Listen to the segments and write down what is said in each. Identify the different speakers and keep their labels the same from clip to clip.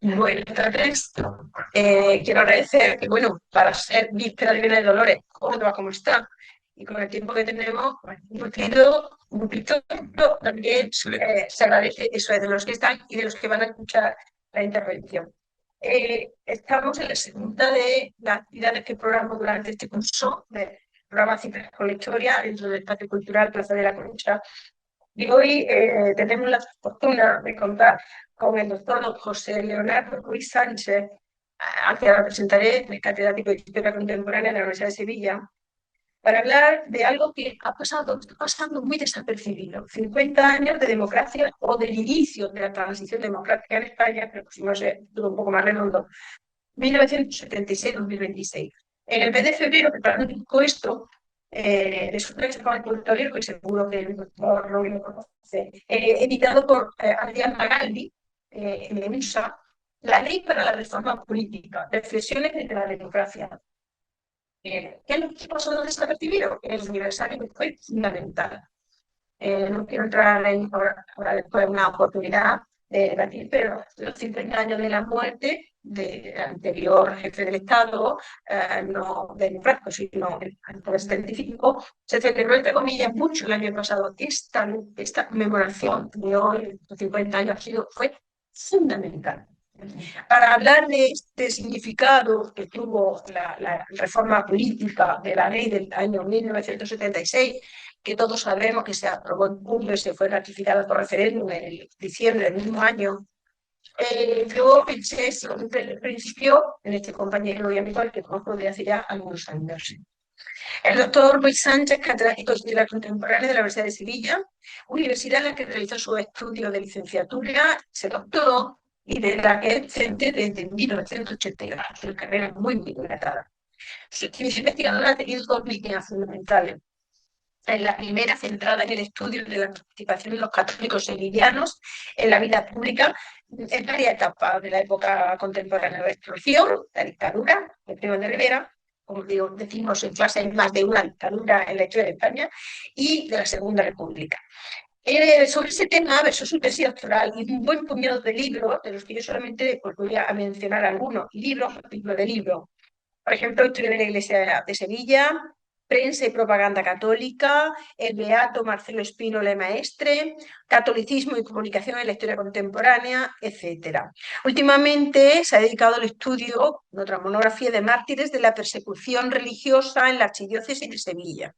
Speaker 1: Buenas tardes. Quiero agradecer que, bueno, para ser víspera de Viernes de Dolores, Córdoba, ¿cómo está? Y con el tiempo que tenemos, pues, un poquito, también se agradece eso es de los que están y de los que van a escuchar la intervención. Estamos en la segunda de las actividades que programamos durante este curso, de programa Citas con la Historia, dentro del Espacio Cultural Plaza de la Concha. Y hoy tenemos la fortuna de contar con el doctor don José Leonardo Ruiz Sánchez, al que ahora presentaré, el catedrático de Historia Contemporánea de la Universidad de Sevilla, para hablar de algo que está pasando muy desapercibido. 50 años de democracia o del inicio de la transición democrática en España, pero si no sé, todo un poco más redondo, 1976-2026. En el mes de febrero, preparando un poco esto, resulta que se acaba el consultorio, que seguro que el doctor lo conoce, editado por Adrián Magaldi, en EMUSA, La Ley para la Reforma Política, Reflexiones de la Democracia. ¿Qué es lo que pasó desapercibido? El aniversario que fue fundamental. No quiero entrar en ahora después una oportunidad de debatir, pero los 50 años de la muerte del anterior jefe del Estado, no de Franco, sino el 75, se celebró, entre comillas, mucho el año pasado. Esta conmemoración de hoy, los 50 años, fue fundamental. Para hablar de este significado que tuvo la reforma política de la ley del año 1976, que todos sabemos que se aprobó en Cumbres, se fue ratificada por referéndum en diciembre del mismo año, yo pensé siempre el principio en este compañero y amigo al que conozco de hace ya algunos años. El doctor Luis Sánchez, catedrático de Historia Contemporánea de la Universidad de Sevilla, universidad en la que realizó su estudio de licenciatura, se doctoró y de la que es docente desde 1982, una carrera muy dilatada. Su actividad investigadora ha tenido dos líneas fundamentales. En la primera, centrada en el estudio de la participación de los católicos sevillanos en la vida pública en varias etapas de la época contemporánea de la Revolución, la dictadura, el Primo de Rivera, como digo, decimos en clase, hay más de una dictadura en la historia de España, y de la Segunda República. Sobre ese tema versó su tesis doctoral y un buen puñado de libros, de los que yo solamente pues, voy a mencionar algunos, libros, capítulos de libros. Por ejemplo, Historia de la Iglesia de Sevilla, Prensa y Propaganda Católica, el Beato Marcelo Espínola Maestre, Catolicismo y Comunicación en la Historia Contemporánea, etc. Últimamente se ha dedicado al estudio, en otra monografía, de mártires de la persecución religiosa en la Archidiócesis de Sevilla.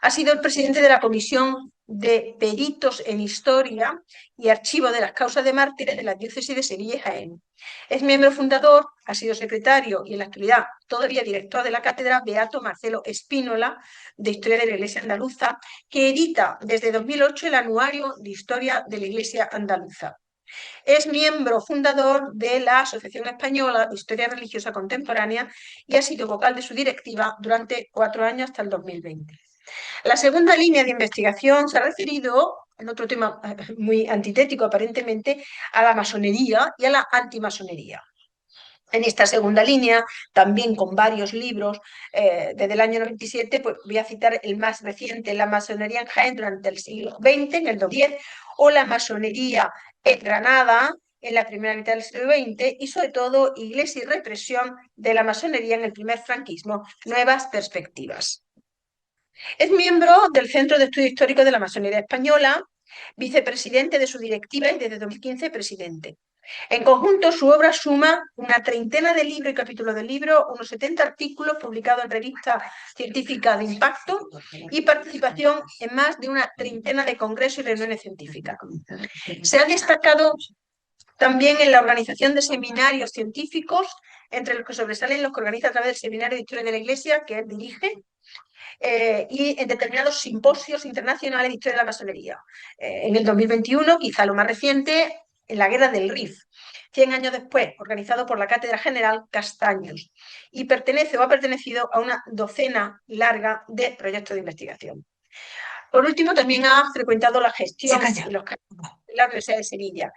Speaker 1: Ha sido el presidente de la Comisión de Peritos en Historia y Archivo de las Causas de Mártires de la Diócesis de Sevilla y Jaén. Es miembro fundador, ha sido secretario y en la actualidad todavía director de la cátedra Beato Marcelo Espínola de Historia de la Iglesia Andaluza, que edita desde 2008 el Anuario de Historia de la Iglesia Andaluza. Es miembro fundador de la Asociación Española de Historia Religiosa Contemporánea y ha sido vocal de su directiva durante 4 años hasta el 2020. La segunda línea de investigación se ha referido, en otro tema muy antitético aparentemente, a la masonería y a la antimasonería. En esta segunda línea, también con varios libros, desde el año 97, pues voy a citar el más reciente, La masonería en Jaén durante el siglo XX, en el 2010, o La masonería en Granada, en la primera mitad del siglo XX, y sobre todo Iglesia y represión de la masonería en el primer franquismo, nuevas perspectivas. Es miembro del Centro de Estudio Histórico de la Masonería Española, vicepresidente de su directiva y desde 2015 presidente. En conjunto, su obra suma una treintena de libros y capítulos de libros, unos 70 artículos publicados en revistas científicas de impacto y participación en más de una treintena de congresos y reuniones científicas. Se ha destacado también en la organización de seminarios científicos, entre los que sobresalen los que organiza a través del Seminario de Historia de la Iglesia, que él dirige, y en determinados simposios internacionales de historia de la masonería. En el 2021, quizá lo más reciente, en la Guerra del Rif, 100 años después, organizado por la Cátedra General Castaños, y pertenece o ha pertenecido a una docena larga de proyectos de investigación. Por último, también ha frecuentado la gestión de los de la Universidad de Sevilla.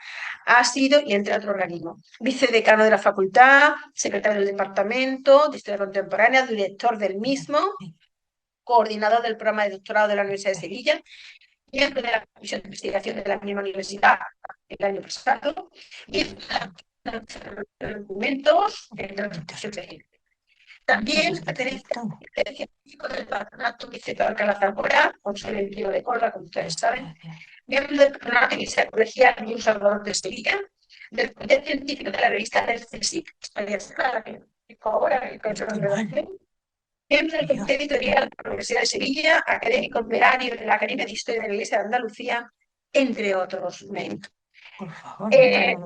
Speaker 1: Ha sido, y entre otros organismos, vicedecano de la facultad, secretario del Departamento de Historia Contemporánea, director del mismo, coordinador del programa de doctorado de la Universidad de Sevilla, miembro de la Comisión de Investigación de la misma universidad, el año pasado, y documentos del 2020. También pertenece al científico del patronato Vicente Alcalá Zamora, consejero del Río de Córdoba, como ustedes saben, miembro del patronato Iglesia Colegial y un Salvador de Sevilla, del comité científico de la revista del CSIC, España Clara, que colabora en la redacción, miembro del comité editorial de la Universidad de Sevilla, académico veranio de la Academia de Historia de la Iglesia de Andalucía, entre otros méritos.
Speaker 2: Por favor,
Speaker 1: que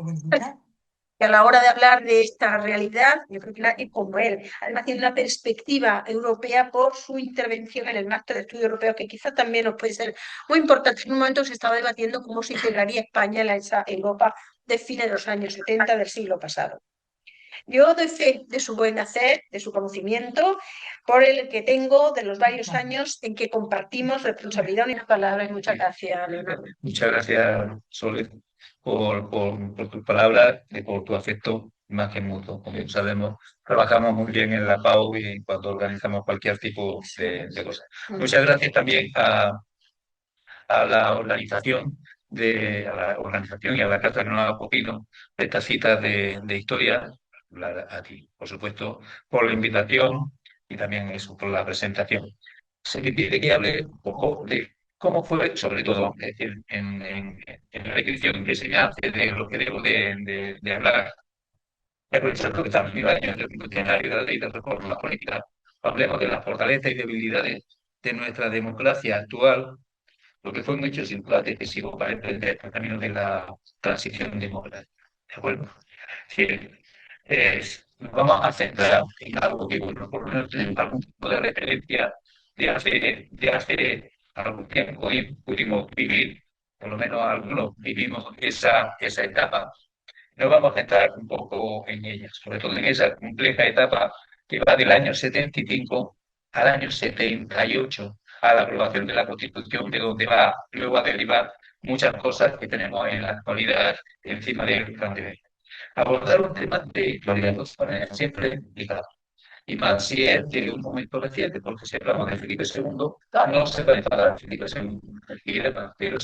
Speaker 1: a la hora de hablar de esta realidad, yo creo que nadie como él, además tiene una perspectiva europea por su intervención en el Máster de Estudio Europeo, que quizá también nos puede ser muy importante. En un momento se estaba debatiendo cómo se integraría España en esa Europa de fines de los años 70 del siglo pasado. Yo doy fe de su buen hacer, de su conocimiento, por el que tengo de los varios años en que compartimos responsabilidad. Una palabra y muchas gracias, Leonardo.
Speaker 3: Muchas gracias, Soler, por tus palabras y por tu afecto más que mutuo. Como sabemos, trabajamos muy bien en la PAU y cuando organizamos cualquier tipo de cosas. Muchas gracias también a la organización y a la Casa que nos ha acogido de estas citas de historia, a ti, por supuesto, por la invitación y también eso, por la presentación. Se me pide que hable un poco de cómo fue, sobre todo, es decir, en la descripción que se me hace de lo que debo de hablar, aprovechando que estamos en el año del bicentenario de la ley de reforma política, hablemos de las fortalezas y debilidades de nuestra democracia actual, lo que fue un hecho singular decisivo para emprender el camino de la transición democrática. ¿De acuerdo? Sí, nos vamos a centrar en algo que, bueno, por lo menos tenemos algún tipo de referencia de hace algún tiempo y pudimos vivir, por lo menos algunos vivimos esa etapa. Nos vamos a centrar un poco en ella, sobre todo en esa compleja etapa que va del año 75 al año 78, a la aprobación de la Constitución, de donde va luego a derivar muchas cosas que tenemos en la actualidad encima del plan de ley. Abordar un tema de historia siempre es complicado. Y más si es de un momento reciente, porque si hablamos de Felipe II, no se puede pagar a Felipe II, pero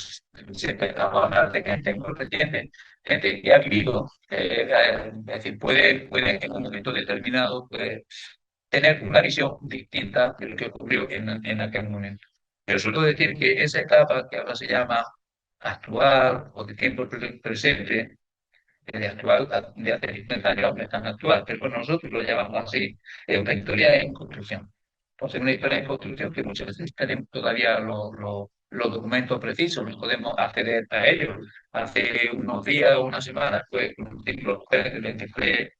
Speaker 3: siempre estamos hablando de gente muy reciente, gente que ha vivido, es decir, puede en un momento determinado tener una visión distinta de lo que ocurrió en aquel momento. Pero suelo decir que esa etapa que ahora se llama actual o de tiempo presente, de actual, de hace 50 años no es tan actual, pero nosotros lo llamamos así, es una historia en construcción. Entonces, una historia en construcción que muchas veces tenemos todavía los documentos precisos, no podemos acceder a ellos. Hace unos días o unas semanas, pues, un ciclo del 23,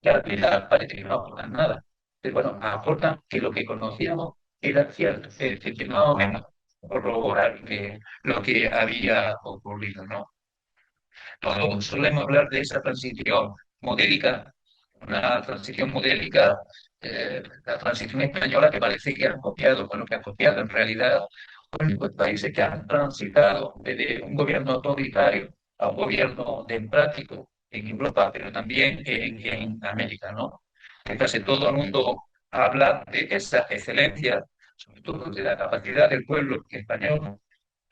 Speaker 3: que al final parece que no aportan nada. Pero bueno, aportan que lo que conocíamos era cierto, es decir, que más o menos corroborar lo que había ocurrido, ¿no? Cuando solemos hablar de esa transición modélica, una transición modélica, la transición española que parece que han copiado, bueno, que han copiado en realidad los países que han transitado desde un gobierno autoritario a un gobierno democrático en Europa, pero también en América, ¿no? Que casi todo el mundo habla de esa excelencia, sobre todo de la capacidad del pueblo español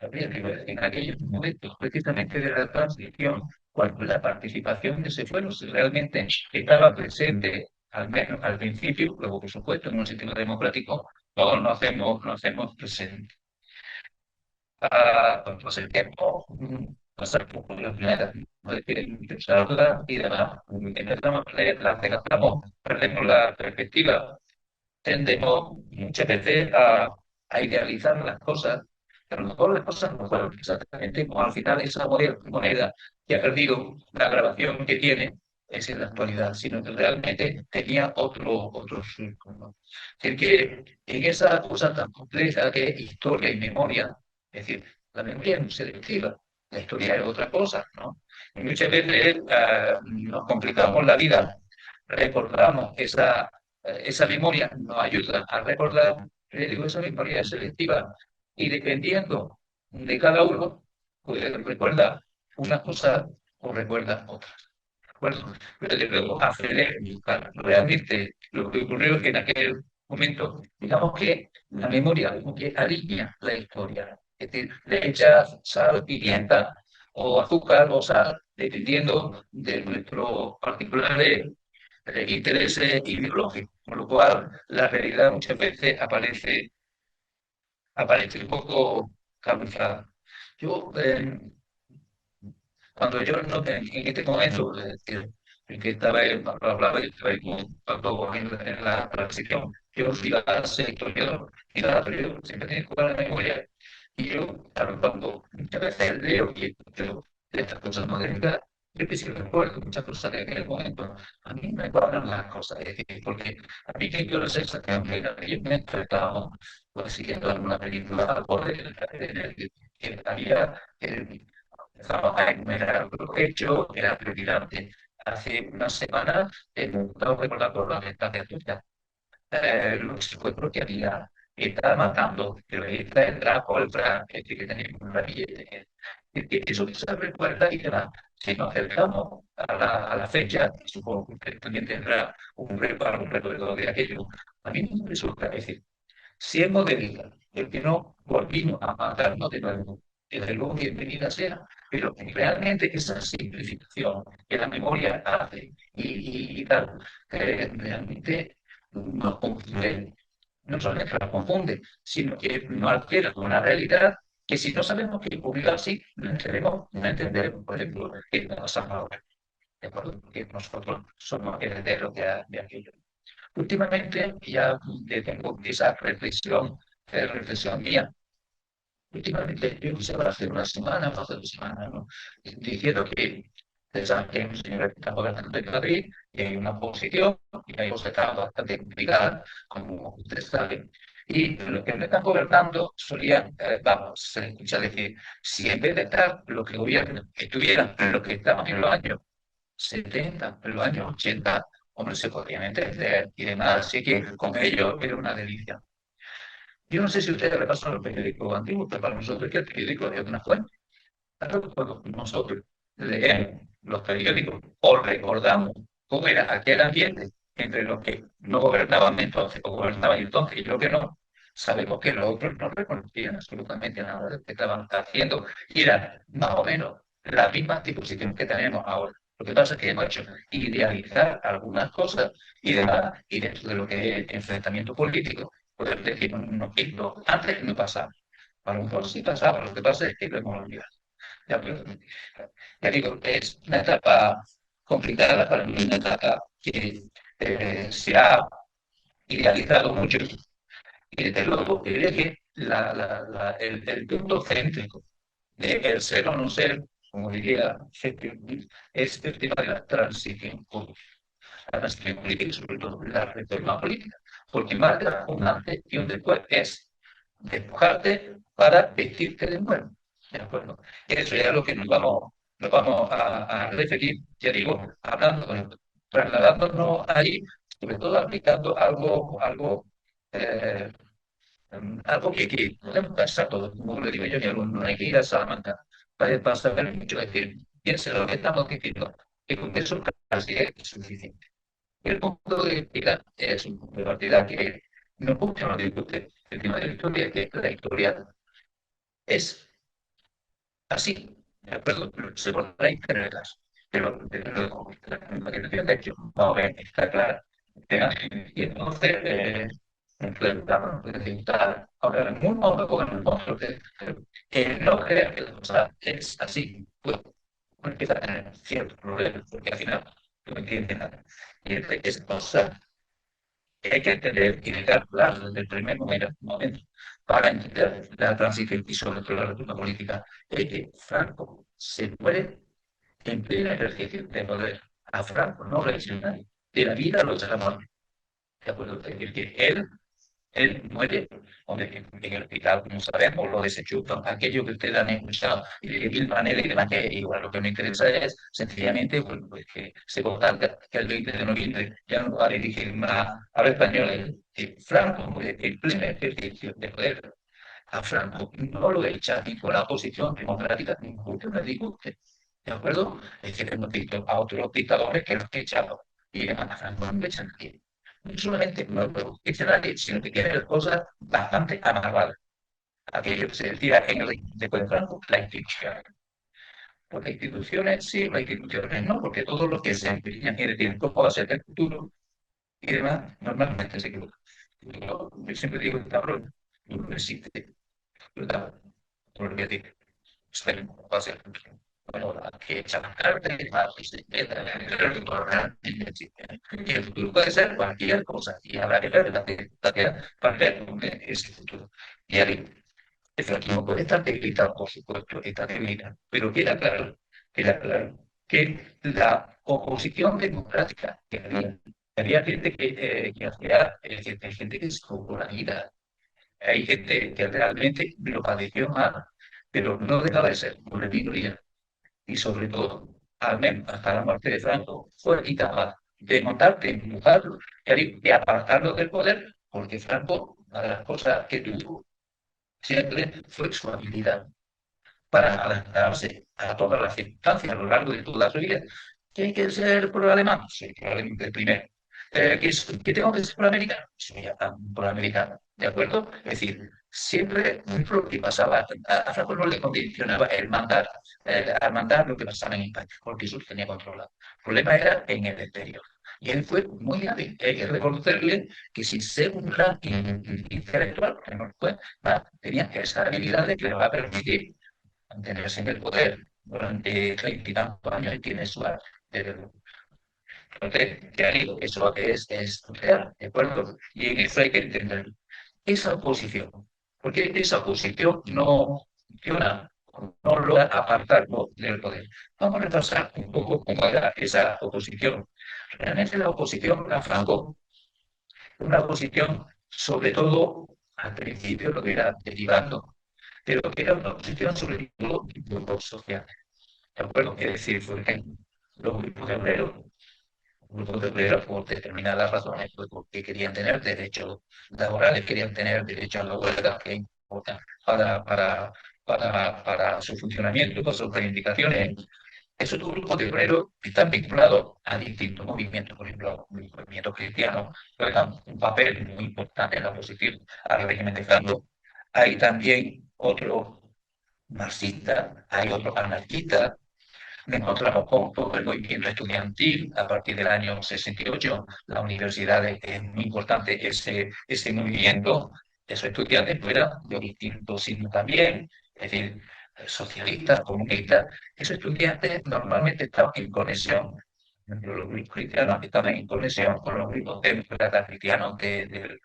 Speaker 3: en aquellos momentos precisamente de la transición, cuando la participación de ese pueblo realmente estaba presente, al menos al principio, luego por supuesto en un sistema democrático, todos nos hacemos presentes. Pues el tiempo pasa por la primera, pensarla y demás. Empezamos a leer, la perdemos la perspectiva, tendemos muchas veces a idealizar las cosas, pero a lo mejor las cosas no fueron exactamente como al final esa moneda que ha perdido la grabación que tiene es en la actualidad, sino que realmente tenía otro surco, ¿no? Es decir, que en esa cosa tan compleja que es historia y memoria, es decir, la memoria no se selectiva, la historia es otra cosa, ¿no? Y muchas veces nos complicamos la vida, recordamos esa memoria nos ayuda a recordar, digo, esa memoria es selectiva y dependiendo de cada uno, pues recuerda una cosa o recuerda otra. ¿De acuerdo? Pero desde luego hacer realmente lo que ocurrió en aquel momento, digamos que la memoria como que alinea la historia, es decir, le echa sal, pimienta o azúcar o sal, dependiendo de nuestro particular intereses ideológicos. Con lo cual, la realidad muchas veces aparece un poco camuflada. Yo, cuando yo no, en este momento en que estaba hablaba cuando en la transición, yo iba a ser historiador y nada, pero yo siempre tengo que la memoria. Y yo, claro, cuando muchas veces leo y escucho de estas cosas modernas, yo que sí recuerdo muchas cosas de aquel momento. A mí me cuadran las cosas, es decir, porque a mí que yo no sé exactamente, yo me he enfrentado pues, siguiendo alguna película por que había empezamos a enumerar lo hecho, era preocupante. Hace una semana, no recuerdo por la ventana tuya, lo secuestros que había, estaba matando, pero esta entra contra que tenemos una billete. Eso que se recuerda y demás. Si nos acercamos a la fecha, supongo que usted también tendrá un recuerdo de aquello. A mí me resulta, es decir, siendo de vida, el que no volvimos a matarnos de nuevo, desde luego bienvenida sea, pero realmente esa simplificación que la memoria hace y tal, realmente nos confunde, no solamente nos confunde, sino que nos altera una realidad que si no sabemos que ocurrió así, no entenderemos, por ejemplo, qué está pasando ahora. ¿De acuerdo? Que nosotros somos herederos de aquello. Últimamente ya tengo esa reflexión mía. Últimamente yo quisiera hace una semana, o hace 2 semanas, ¿no? Diciendo que ustedes saben que hay un señor que está gobernando en Madrid y hay una oposición y hay cosa que está bastante complicada, como ustedes saben. Y los que me están gobernando solían, vamos, se escucha decir, si en vez de estar lo que gobiernan, estuvieran lo que estaban en los años 70, en los años 80, hombre, se podrían entender y demás, así que con ello era una delicia. Yo no sé si ustedes repasan los periódicos antiguos, pero para nosotros es que el periódico es una fuente. Claro, cuando nosotros leemos los periódicos o recordamos cómo era aquel ambiente entre los que no gobernaban entonces o gobernaban entonces y los que no, sabemos que los otros no reconocían absolutamente nada de lo que estaban haciendo y era más o menos la misma disposición que tenemos ahora. Lo que pasa es que hemos hecho idealizar algunas cosas y demás, y dentro de lo que es el enfrentamiento político, poder decir, no, no, esto antes no pasaba. A lo mejor sí pasaba, lo que pasa es que lo hemos olvidado. Ya, ya digo, es una etapa complicada para mí, una etapa que se ha idealizado mucho y desde luego diría que el punto céntrico de el ser o no ser, como diría Shakespeare, es el tema de la transición política y sobre todo la reforma política, porque marca un antes y un después, es despojarte para vestirte de nuevo. ¿De acuerdo? Eso ya es lo que nos vamos a referir, ya digo, hablando, trasladándonos ahí, sobre todo aplicando eh, algo que podemos pensar todos, como le digo yo, ni algún, no hay que ir a Salamanca para saber mucho, es decir, piense lo que estamos diciendo, que con eso casi es suficiente. El punto de partida es un punto de partida que no mucho nos discute. El tema de la historia, que la historia es así, ¿de acuerdo? Se podrá interpretar, pero la imaginación de hecho, no, está clara. Y entonces, implementamos, intentar, ahora en un modo en el otro, que no crea que la cosa es así, pues uno empieza a tener ciertos problemas, porque al final no entiende nada. Y entre esa cosa hay que entender y dejar claro desde el primer momento para entender la transición y sobre todo la ruptura política, es que Franco se muere en pleno ejercicio de poder. A Franco no le hizo nadie. De la vida lo sacamos. ¿De acuerdo? Es decir, que él muere, hombre, en el hospital, como sabemos, lo desenchufan, aquello que ustedes han escuchado, y de mil maneras y demás, que igual lo que me interesa es sencillamente bueno, pues, que se constata que el 20 de noviembre ya no va a dirigir a los españoles, que Franco muere en pleno ejercicio de poder. A Franco no lo echa ni por la oposición democrática, ni por una discute. ¿De acuerdo? Es que hemos visto a otros dictadores que los que echaron y demás a Franco no le echan nadie. No solamente no lo echa nadie, sino que tiene las cosas bastante amarradas. Aquello que se decía en el después de Franco, la institución. Por las instituciones sí, las instituciones no, porque todo lo que se empeñan en decir cómo va a ser el futuro y demás, normalmente se equivoca. Yo siempre digo, cabrón, no existe, ¿verdad? Por decir, va a ser bueno, que echar cartas, y el futuro puede ser cualquier cosa, y habrá que ver la que para ver ese futuro. Y ahí, efectivamente, puede estar debilitado, por supuesto, está debilitado, pero queda claro que la oposición democrática que había gente que hacía, hay gente que se cobró la vida, hay gente que realmente lo padeció mal, pero no deja de ser una minoría y sobre todo, al menos hasta la muerte de Franco, fue incapaz de montar, de empujarlo, de apartarlo del poder, porque Franco, una de las cosas que tuvo siempre fue su habilidad para adaptarse a todas las circunstancias a lo largo de toda su vida. ¿Que hay que ser pro-alemán? Sí, probablemente el primero. ¿Que tengo que ser pro-americano? Sí, ya está, pro-americano. ¿De acuerdo? Es decir, siempre lo que pasaba, a Franco no le condicionaba el mandar, al mandar lo que pasaba en España, porque eso lo tenía controlado. El problema era en el exterior. Y él fue muy hábil. Hay que reconocerle que sin ser un gran intelectual, que no fue, tenía esa habilidad de que le va a permitir mantenerse en el poder durante 30 y tantos años y tiene su arte. Entonces, ya digo, eso es real, ¿de acuerdo? Y en eso hay que entender esa oposición, porque esa oposición no funciona, no logra apartarlo del poder. Vamos a repasar un poco cómo era esa oposición. Realmente la oposición a Franco, una oposición sobre todo al principio lo que era derivando, pero que era una oposición sobre todo de grupos sociales. ¿De acuerdo? Es decir, por ejemplo, los grupos de obreros por determinadas razones, pues porque querían tener derechos laborales, querían tener derecho a la huelga, que importa para su funcionamiento, para sus reivindicaciones. Esos grupos de obreros están vinculados a distintos movimientos, por ejemplo, el movimiento cristiano juega un papel muy importante en la oposición al régimen de Franco. Hay también otros marxistas, hay otros anarquistas, nos encontramos con todo el movimiento estudiantil a partir del año 68. La universidad es muy importante ese movimiento. Esos estudiantes no eran de distintos signos también, es decir, socialistas, comunistas. Esos estudiantes normalmente estaban en conexión. Los grupos cristianos estaban en conexión con los grupos demócratas cristianos del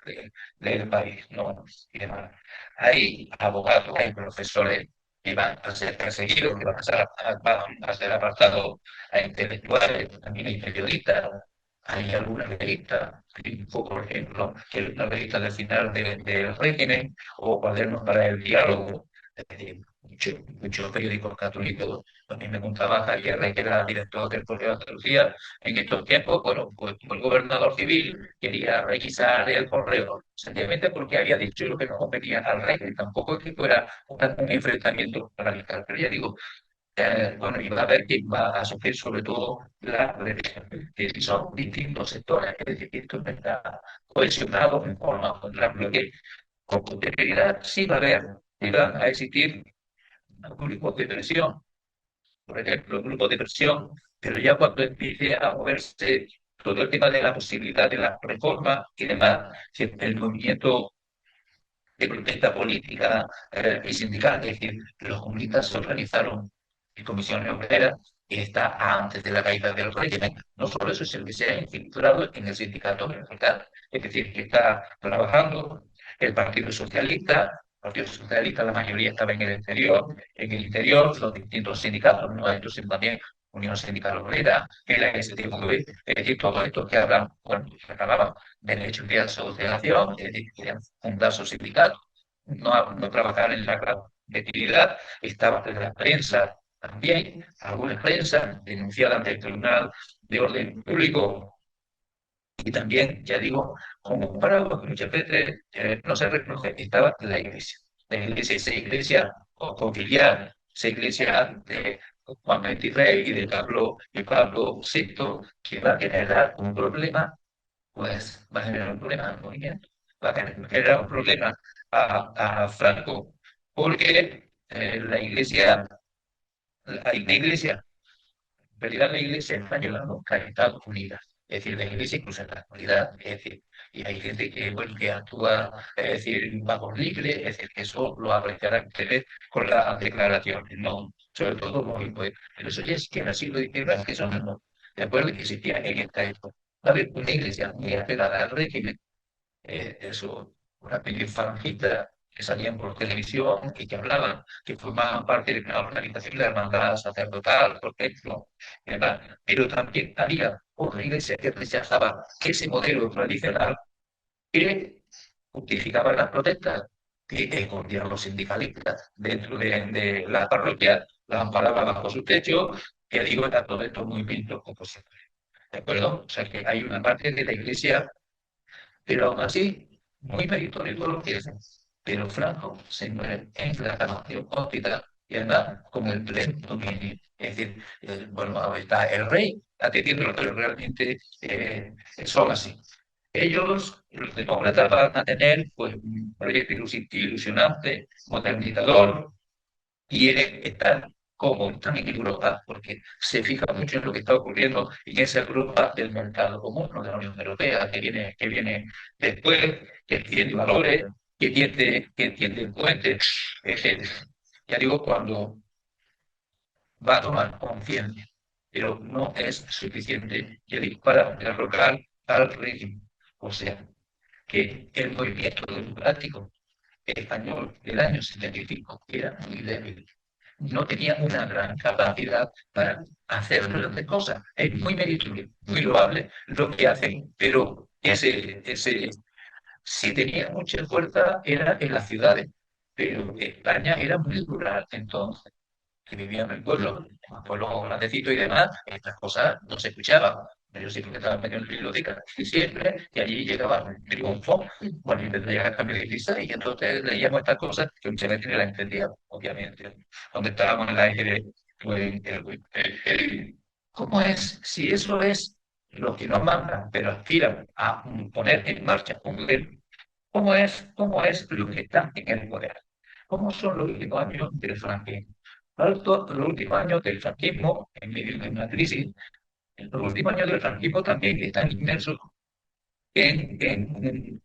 Speaker 3: país, ¿no? Y demás. Hay abogados, hay profesores que van a ser perseguidos, que van a ser apartados a intelectuales, también hay periodistas, hay alguna revista, por ejemplo, que es una revista del final del régimen, o Cuadernos para el Diálogo, es decir, muchos periódicos católicos. A mí me contaba Javier Rey, que era director del Correo de Andalucía, en estos tiempos, bueno, pues como el gobernador civil quería requisar el correo, sencillamente porque había dicho lo que no convenía al rey, tampoco es que fuera un enfrentamiento radical, pero ya digo, bueno, y va a ver quién va a sufrir sobre todo la represión, que son distintos sectores, es decir, que esto no está cohesionado en forma contra que con posterioridad sí va a haber, sí van a existir grupos de presión, por ejemplo, grupos de presión, pero ya cuando empiece a moverse todo el tema de la posibilidad de la reforma y demás, si el movimiento de protesta política y sindical, es decir, los comunistas se organizaron en comisiones obreras y está antes de la caída del régimen. No solo eso, sino que se ha infiltrado en el sindicato militar, es decir, que está trabajando el Partido Socialista, la mayoría estaba en el interior los distintos sindicatos, ¿no? Estos también Unión Sindical Obrera, el ASTV, es decir, todos estos que hablan, bueno, que hablaban derecho de asociación, es decir, que querían fundar su sindicato, no trabajar en la actividad, estaba en la prensa también, alguna prensa denunciada ante el Tribunal de Orden Público y también, ya digo, como un paraguas que muchas veces no se reconoce, estaba la iglesia. La iglesia, esa iglesia conciliar, esa iglesia de Juan XXIII y de Pablo VI, que va a generar un problema, pues va a generar un problema al movimiento, va a generar un problema a Franco, porque la iglesia hay una iglesia, en realidad la iglesia española nunca ha estado unida. Es decir, la iglesia incluso en la actualidad, es decir, y hay gente que, bueno, que actúa, es decir, vamos libre, es decir, que eso lo apreciarán ustedes con las declaraciones, no, sobre todo pues, pero eso ya es que en el siglo XIX, que son, no, de acuerdo, que existía en esta época. Va a haber una iglesia muy apegada al régimen, eso, una falangista que salían por televisión y que hablaban, que formaban parte de una organización de la hermandad sacerdotal, por ejemplo, y demás. Pero también había otra iglesia que rechazaba ese modelo tradicional que justificaba las protestas, que escondían los sindicalistas dentro de la parroquia, la amparaban bajo su techo, que digo, era todo estos movimientos opositores. ¿De acuerdo? O sea que hay una parte de la iglesia, pero aún así, muy meritorio todo lo que es. Pero Franco se muere en la cama de un hospital y anda con el pleno dominio. Es decir, bueno, está el rey atendiendo, pero realmente son así. Ellos, los demócratas, van a tener pues, un proyecto ilusionante, modernizador, quiere estar como están en Europa, porque se fija mucho en lo que está ocurriendo en esa Europa del mercado común, no de la Unión Europea, que viene después, que entiende valores, que entiende puentes, etc. Ya digo, cuando va a tomar conciencia, pero no es suficiente, ya digo, para derrocar al régimen. O sea, que el movimiento democrático español del año 75 era muy débil, no tenía una gran capacidad para hacer grandes cosas. Es muy meritorio, muy loable lo que hacen, pero si tenía mucha fuerza era en las ciudades, pero España era muy rural entonces, que vivían en pueblos grandecitos y demás, estas cosas no se escuchaban. Yo siempre estaba metido en biblioteca y siempre, y allí llegaba un triunfo, bueno, y tendría que cambiar de lista, y entonces leíamos estas cosas que muchas veces no las entendíamos, obviamente. Donde estábamos en la EGB, pues, ¿cómo es? Si eso es lo que nos mandan, pero aspiran a poner en marcha un gobierno, ¿cómo es lo que está en el poder? ¿Cómo son los últimos años del franquismo? Los últimos años del franquismo, en medio de una crisis, los últimos años del franquismo también están inmersos en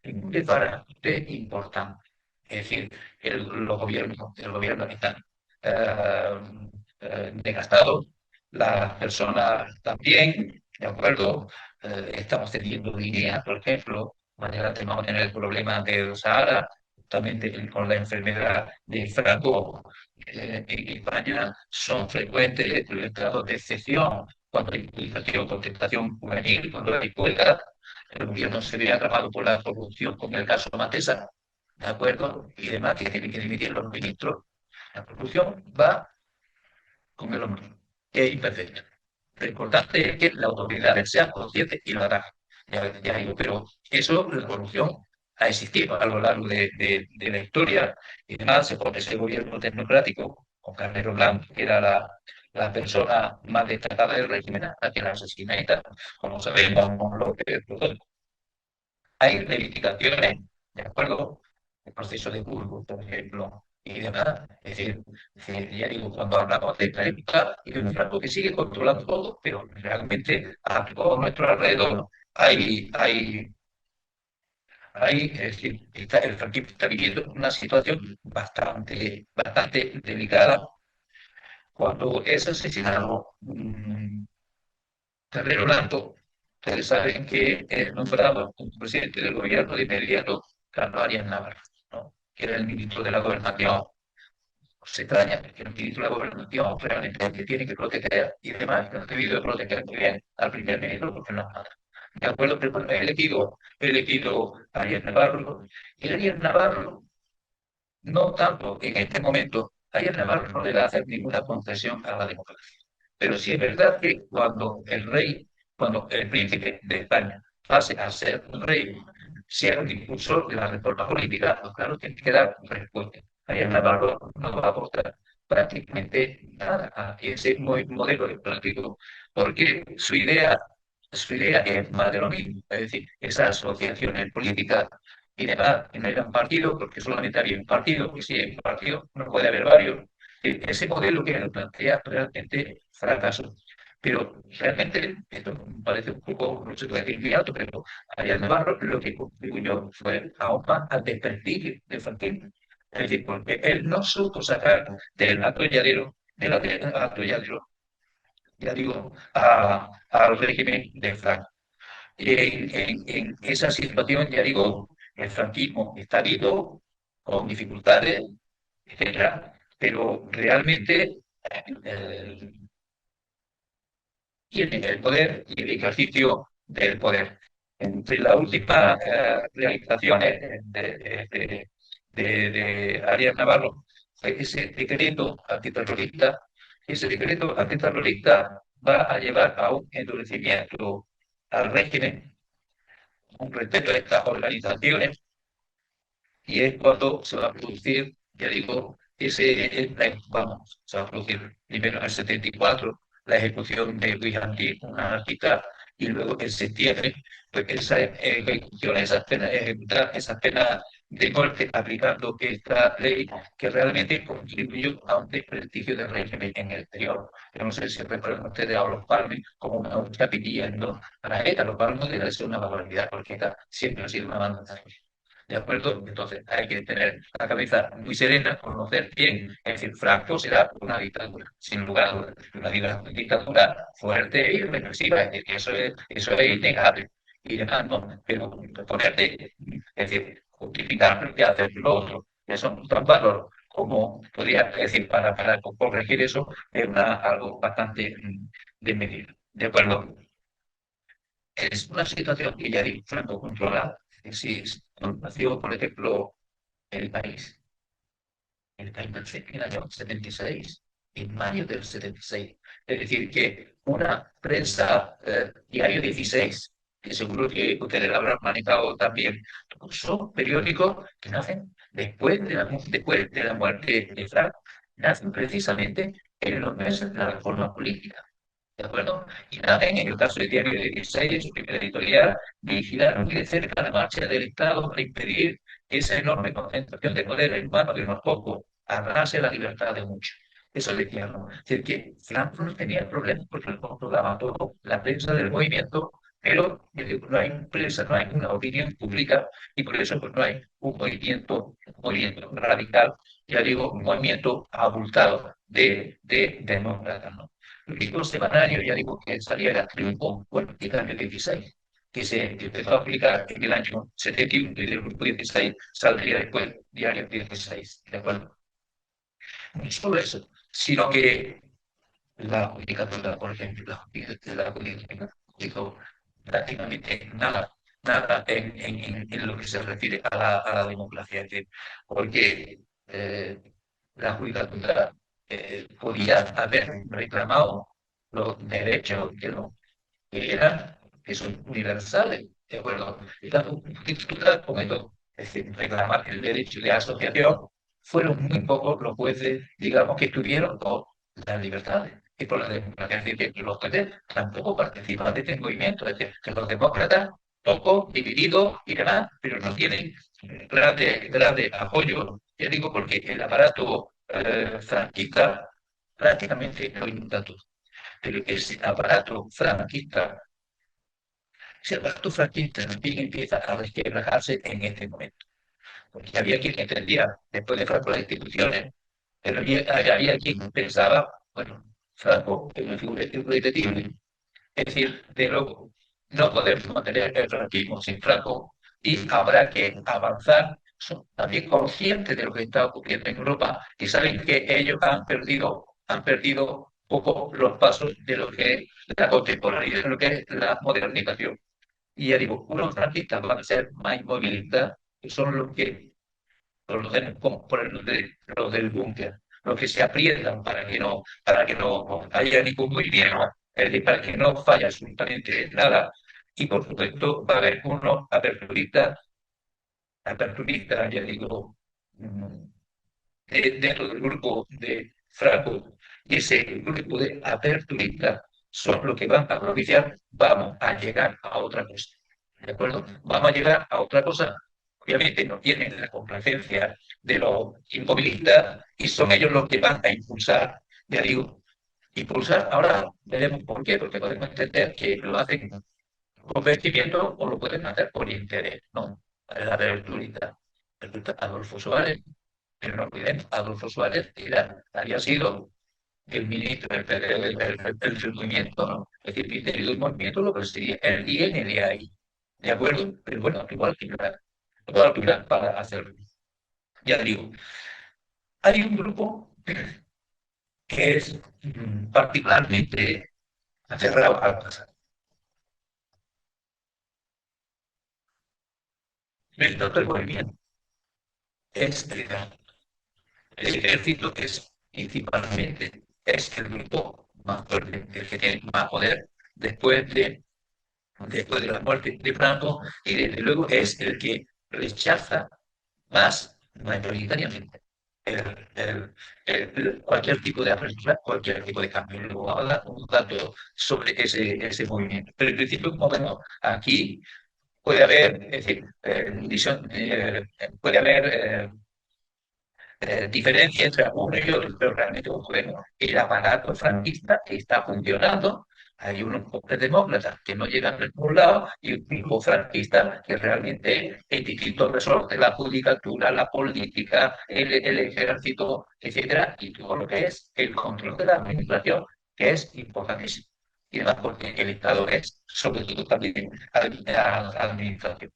Speaker 3: un desbarajuste importante. Es decir, los gobiernos están eh, desgastados, las personas también, ¿de acuerdo? Estamos teniendo Guinea, por ejemplo, mañana vamos a tener el problema del Sahara, justamente con la enfermedad de Franco. En España son frecuentes los estados de excepción, cuando hay movilización, contestación juvenil, cuando hay huelga, el gobierno se ve atrapado por la corrupción con el caso Matesa, ¿de acuerdo? Y demás, que tienen que dimitir los ministros. La corrupción va con el hombre, que es imperfecto. Lo importante es que la autoridad sea consciente y lo hará. Ya digo, pero eso, la corrupción ha existido a lo largo de la historia y demás, se pone ese gobierno tecnocrático con Carnero Blanco, que era la persona más destacada del régimen, a quien asesina y tal, como sabemos, lo que hay reivindicaciones, ¿de acuerdo? El proceso de Burgos, por ejemplo, y demás. Es decir, ya digo, cuando hablamos de esta época, y de un Franco que sigue controlando todo, pero realmente a todo nuestro alrededor es decir, el franquismo está viviendo una situación bastante delicada cuando es asesinado Carrero Blanco. Ustedes saben que nombrado como presidente del gobierno de inmediato Carlos Arias Navarro, ¿no? Que era el ministro de la Gobernación. Se extraña que el ministro de la Gobernación realmente el que tiene que proteger y demás, que no ha debido proteger muy bien al primer ministro porque no mata. De acuerdo, pero bueno, he elegido a Arias Navarro, y Arias Navarro, no tanto en este momento, Arias Navarro no le va a hacer ninguna concesión a la democracia. Pero sí es verdad que cuando el príncipe de España pase a ser un rey, sea un impulsor de la reforma política, pues claro, tiene que dar respuesta. Ahí Navarro no va a aportar prácticamente nada a ese modelo de práctico, porque su idea es más de lo mismo, es decir, esas asociaciones políticas y demás, que no era un partido, porque solamente había un partido, y si hay un partido no puede haber varios, ese modelo que él plantea realmente fracasó. Pero realmente, esto me parece un poco, no sé qué decir, muy alto, pero Arias Navarro lo que contribuyó fue aún más al desprestigio de franquismo. Es decir, porque él no supo sacar del atolladero, ya digo, al régimen de Franco. En esa situación, ya digo, el franquismo está vivo, con dificultades, etcétera, pero realmente eh, tienen el poder y el ejercicio del poder. Entre las últimas realizaciones de Arias Navarro fue ese decreto antiterrorista. Ese decreto antiterrorista va a llevar a un endurecimiento al régimen, un respeto a estas organizaciones, y es cuando se va a producir, ya digo, vamos, se va a producir primero en el 74 la ejecución de Luis Antí, un anarquista, y luego en septiembre, pues esa ejecución, esas penas de muerte, aplicando esta ley que realmente contribuyó a un desprestigio del régimen en el exterior. Yo no sé si recuerdan ustedes a los Palmes como una lucha pidiendo a la ETA. Los Palmes debe ser una barbaridad, porque ETA siempre ha sido una banda ¿de acuerdo? Entonces hay que tener la cabeza muy serena, conocer bien. Es decir, Franco será una dictadura, sin lugar a dudas, una dictadura fuerte y represiva, es decir, que eso es innegable. Y demás, no, pero ponerte, es decir, justificar y hacer lo otro, eso es tan valor como podría decir para corregir eso, es algo bastante desmedido. ¿De acuerdo? Es una situación que ya digo, Franco controla. Si nació, por ejemplo, el país, el país nació en el año 76, en mayo del 76. Es decir, que una prensa, diario 16, que seguro que ustedes lo habrán manejado también, son periódicos que nacen después de la muerte de Franco, nacen precisamente en los meses de la reforma política. ¿De acuerdo? Y también en el caso del diario de 16, su primera editorial, vigilar muy de cerca la marcha del Estado para impedir que esa enorme concentración de poder en manos de unos pocos arrase la libertad de muchos. Eso decía, ¿no? Es decir, que Franco no tenía problemas porque él controlaba todo, la prensa del movimiento, pero yo digo, no hay prensa, no hay una opinión pública, y por eso pues, no hay un movimiento radical, ya digo, un movimiento abultado de demócratas, ¿no? Los semanarios, ya digo que salía de triunfo, bueno, en el año 16, que empezó a aplicar en el año 71, y del grupo 16 saldría después, diario 16, ¿de acuerdo? No solo eso, sino que la judicatura, por ejemplo, la judicatura dijo prácticamente nada en lo que se refiere a la democracia, es decir, porque la judicatura podía haber reclamado los derechos que son universales, ¿de acuerdo? Y la judicatura comentó, es decir, reclamar el derecho de asociación, fueron muy pocos los jueces, digamos, que estuvieron por las libertades y por la democracia. Es decir, que los jueces tampoco participan de este movimiento, es decir, que los demócratas, poco, divididos y demás, pero no tienen grande apoyo, ya digo, porque el aparato franquista prácticamente lo inunda todo. Pero ese aparato franquista, también empieza a resquebrajarse en este momento. Porque había quien entendía, después de Franco, las instituciones, pero había quien pensaba, bueno, Franco es una figura irrepetible, es decir, de luego no podemos mantener el franquismo sin Franco y habrá que avanzar. Son también conscientes de lo que está ocurriendo en Europa y saben que ellos han perdido un poco los pasos de lo que es la contemporaneidad, de lo que es la modernización. Y ya digo, unos franquistas van a ser más inmovilistas, que son los que como por ejemplo, los del búnker, los que se aprietan para que no haya ningún movimiento, es decir, para que no falle absolutamente nada. Y por supuesto va a haber unos aperturistas, ya digo, mm, dentro del grupo de Franco, y ese grupo de aperturistas son los que van a propiciar, vamos a llegar a otra cosa. ¿De acuerdo? Vamos a llegar a otra cosa obviamente no tienen la complacencia de los inmovilistas y son ellos los que van a impulsar, ya digo, impulsar. Ahora veremos por qué, porque podemos entender que lo hacen por merecimiento o lo pueden hacer por interés, ¿no? A ver, el Adolfo Suárez, pero no olvidemos, Adolfo Suárez había sido el ministro del movimiento, ¿no? Es decir, el ministerio del movimiento lo presidía el INDI, ¿de acuerdo? Pero bueno, igual Pilar para hacerlo. Ya digo, hay un grupo que es particularmente aferrado al pasado. El del movimiento es el ejército es principalmente es el grupo más fuerte, el que tiene más poder después después de la muerte de Franco, y desde luego es el que rechaza más mayoritariamente cualquier tipo de apertura, cualquier tipo de cambio. Luego habla un dato sobre ese movimiento. Pero en principio, como vemos, aquí puede haber, es decir, puede haber diferencia entre uno y otro, pero realmente, bueno, el aparato franquista está funcionando. Hay unos pobres demócratas que no llegan a ningún lado y un grupo franquista que realmente es distinto resorte, la judicatura, la política, el ejército, etcétera, y todo lo que es el control de la administración, que es importantísimo. Y además porque el Estado es, sobre todo, también administración.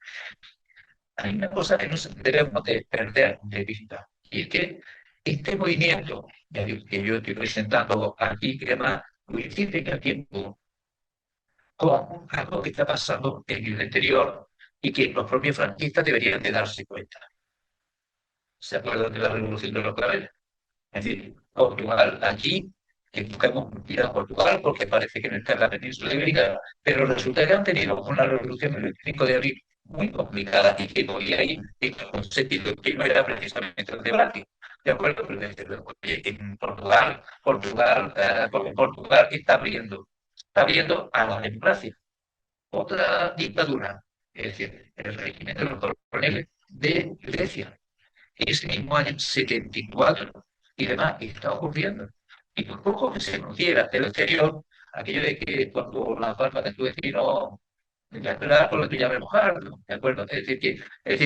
Speaker 3: Hay una cosa que no debemos de perder de vista, y es que este movimiento que yo estoy presentando aquí, que además coincide en el tiempo con algo que está pasando en el exterior y que los propios franquistas deberían de darse cuenta. ¿Se acuerdan de la Revolución de los Claveles? Es decir, Portugal aquí, que buscamos ir a Portugal porque parece que no está en la península ibérica, pero resulta que han tenido una revolución el 25 de abril muy complicada y que podía ir en un sentido que no era precisamente el debate. ¿De acuerdo? Pero en Portugal está abriendo a la democracia. Otra dictadura, es decir, el régimen de los coroneles de Grecia ese mismo año 74 y demás, y está ocurriendo. Y por poco que se nos diera del exterior, aquello de que cuando las barbas de tu vecino, ya esperar por lo que ya me mojarlo, ¿de acuerdo? Es decir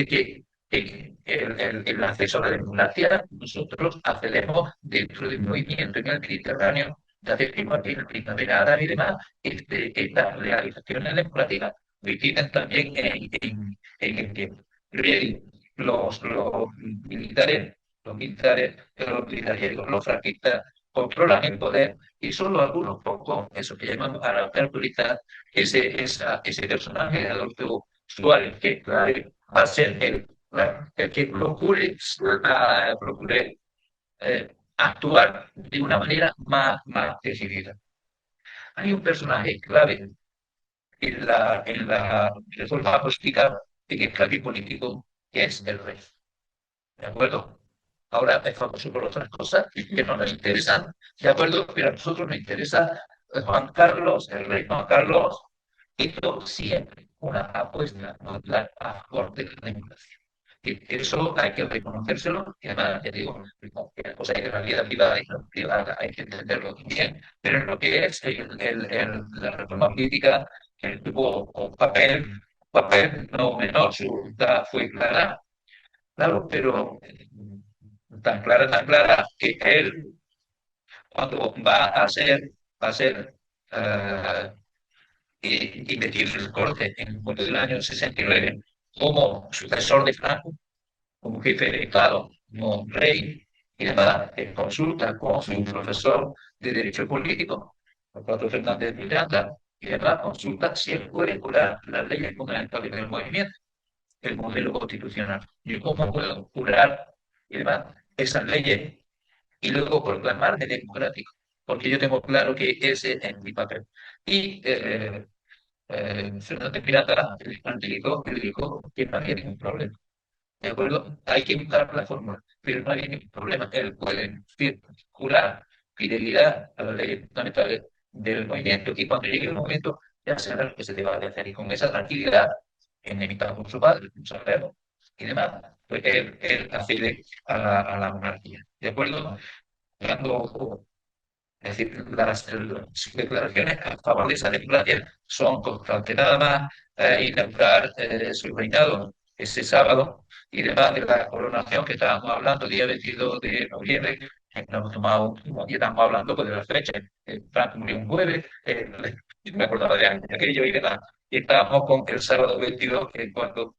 Speaker 3: que el acceso a la democracia, nosotros accedemos dentro del movimiento en el Mediterráneo, ya decimos aquí en el Primavera Árabe y demás, estas realizaciones democráticas coinciden también en el tiempo. Los militares, los franquistas controlan el poder y solo algunos pocos, eso que llamamos a la autoridad, ese personaje de Adolfo Suárez, que claro, va a ser el que procure actuar de una manera más decidida. Hay un personaje clave en la reforma política en el cambio político, que es el rey. ¿De acuerdo? Ahora es famoso por otras cosas que no nos interesan, ¿de acuerdo? Pero a nosotros nos interesa Juan Carlos, el rey Juan Carlos, hizo siempre una apuesta total a favor de la democracia. Y eso hay que reconocérselo, y además, ya digo, que cosa que en la vida privada y no privada hay que entenderlo bien, pero en lo que es la reforma política, él tuvo un papel no menor, su voluntad fue clara, claro, pero tan clara, que él, cuando va a ser eh, investido en el corte en el punto del año 69 como sucesor de Franco, como jefe de Estado, como rey, y además en consulta con su profesor de Derecho Político, Alberto Fernández Miranda, y además consulta si él puede curar las leyes fundamentales del movimiento, el modelo constitucional. Yo cómo puedo curar y demás esas leyes y luego proclamarme democrático, porque yo tengo claro que ese es mi papel. Y Fernández Pirata le dijo que no había ningún problema. ¿De acuerdo? Hay que buscar la fórmula, pero no había ningún problema. Él puede jurar fidelidad a las leyes fundamentales del movimiento y cuando llegue el momento ya será lo que se te va a hacer y con esa tranquilidad, enemitado por su padre, sabemos, y demás, pues él accede a la monarquía. ¿De acuerdo? Cuando es decir, sus declaraciones a favor de esa democracia son constantes. Nada más inaugurar su reinado ese sábado y demás de la coronación que estábamos hablando, día 22 de noviembre, no hemos tomado un día, estamos hablando pues, de las fechas. Franco murió un jueves, me acordaba de aquello y demás. Y estábamos con el sábado 22, que es cuando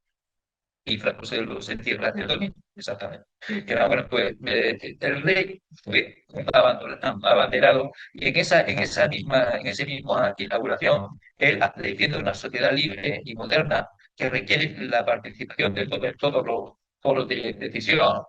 Speaker 3: y Franco se entierra el domingo, exactamente. Que era, bueno, pues el rey fue abanderado y en ese mismo inauguración, él defiende una sociedad libre y moderna que requiere la participación de todos los foros de decisión,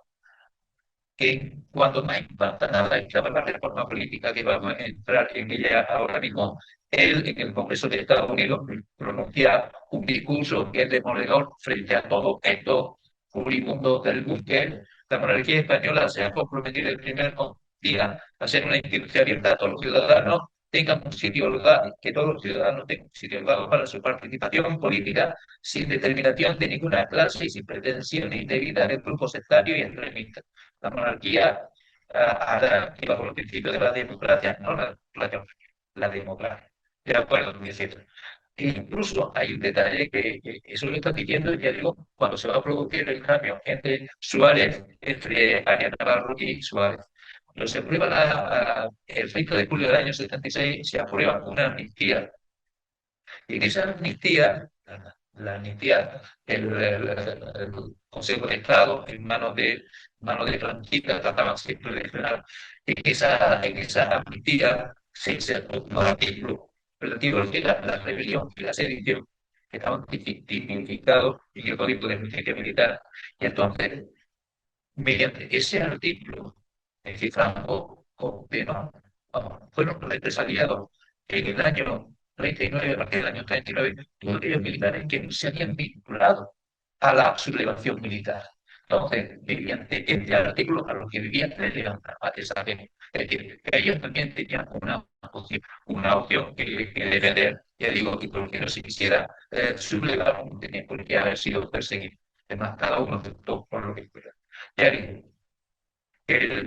Speaker 3: que cuando más importa nada estaba la reforma política que vamos a entrar en ella ahora mismo. Él en el Congreso de Estados Unidos pronuncia un discurso que es demoledor frente a todo esto furibundo del búnker. La monarquía española se ha comprometido el primer día a ser una institución abierta a todos los ciudadanos, tengan un sitio legal, que todos los ciudadanos tengan un sitio legal para su participación política sin determinación de ninguna clase y sin pretensión indebida de grupos sectarios y extremistas. La monarquía hará que bajo los principios de la democracia, no la democracia. De acuerdo, es decir, e incluso hay un detalle que eso lo está diciendo, ya digo, cuando se va a producir el cambio entre Suárez, entre Arias Navarro y Suárez. Cuando se aprueba el 30 de julio del año 76, se aprueba una amnistía y en esa amnistía, la amnistía, el Consejo de Estado, manos de franquistas, trataban siempre de frenar. En esa amnistía se insertó un artículo relativo a la rebelión y la sedición, que estaban tipificados en el Código de Justicia Militar. Y entonces, mediante ese artículo, es decir, Franco condenó, fueron represaliados en el año 39, a partir del año 39, todos aquellos militares que no se habían vinculado a la sublevación militar. Entonces, mediante este artículo, a los que vivían de levantar esa pena. Es decir, que ellos también tenían una opción que defender, ya digo, que porque no se quisiera sublevar, no tenía por qué haber sido perseguido. Además, cada uno aceptó por lo que fuera. Ya digo,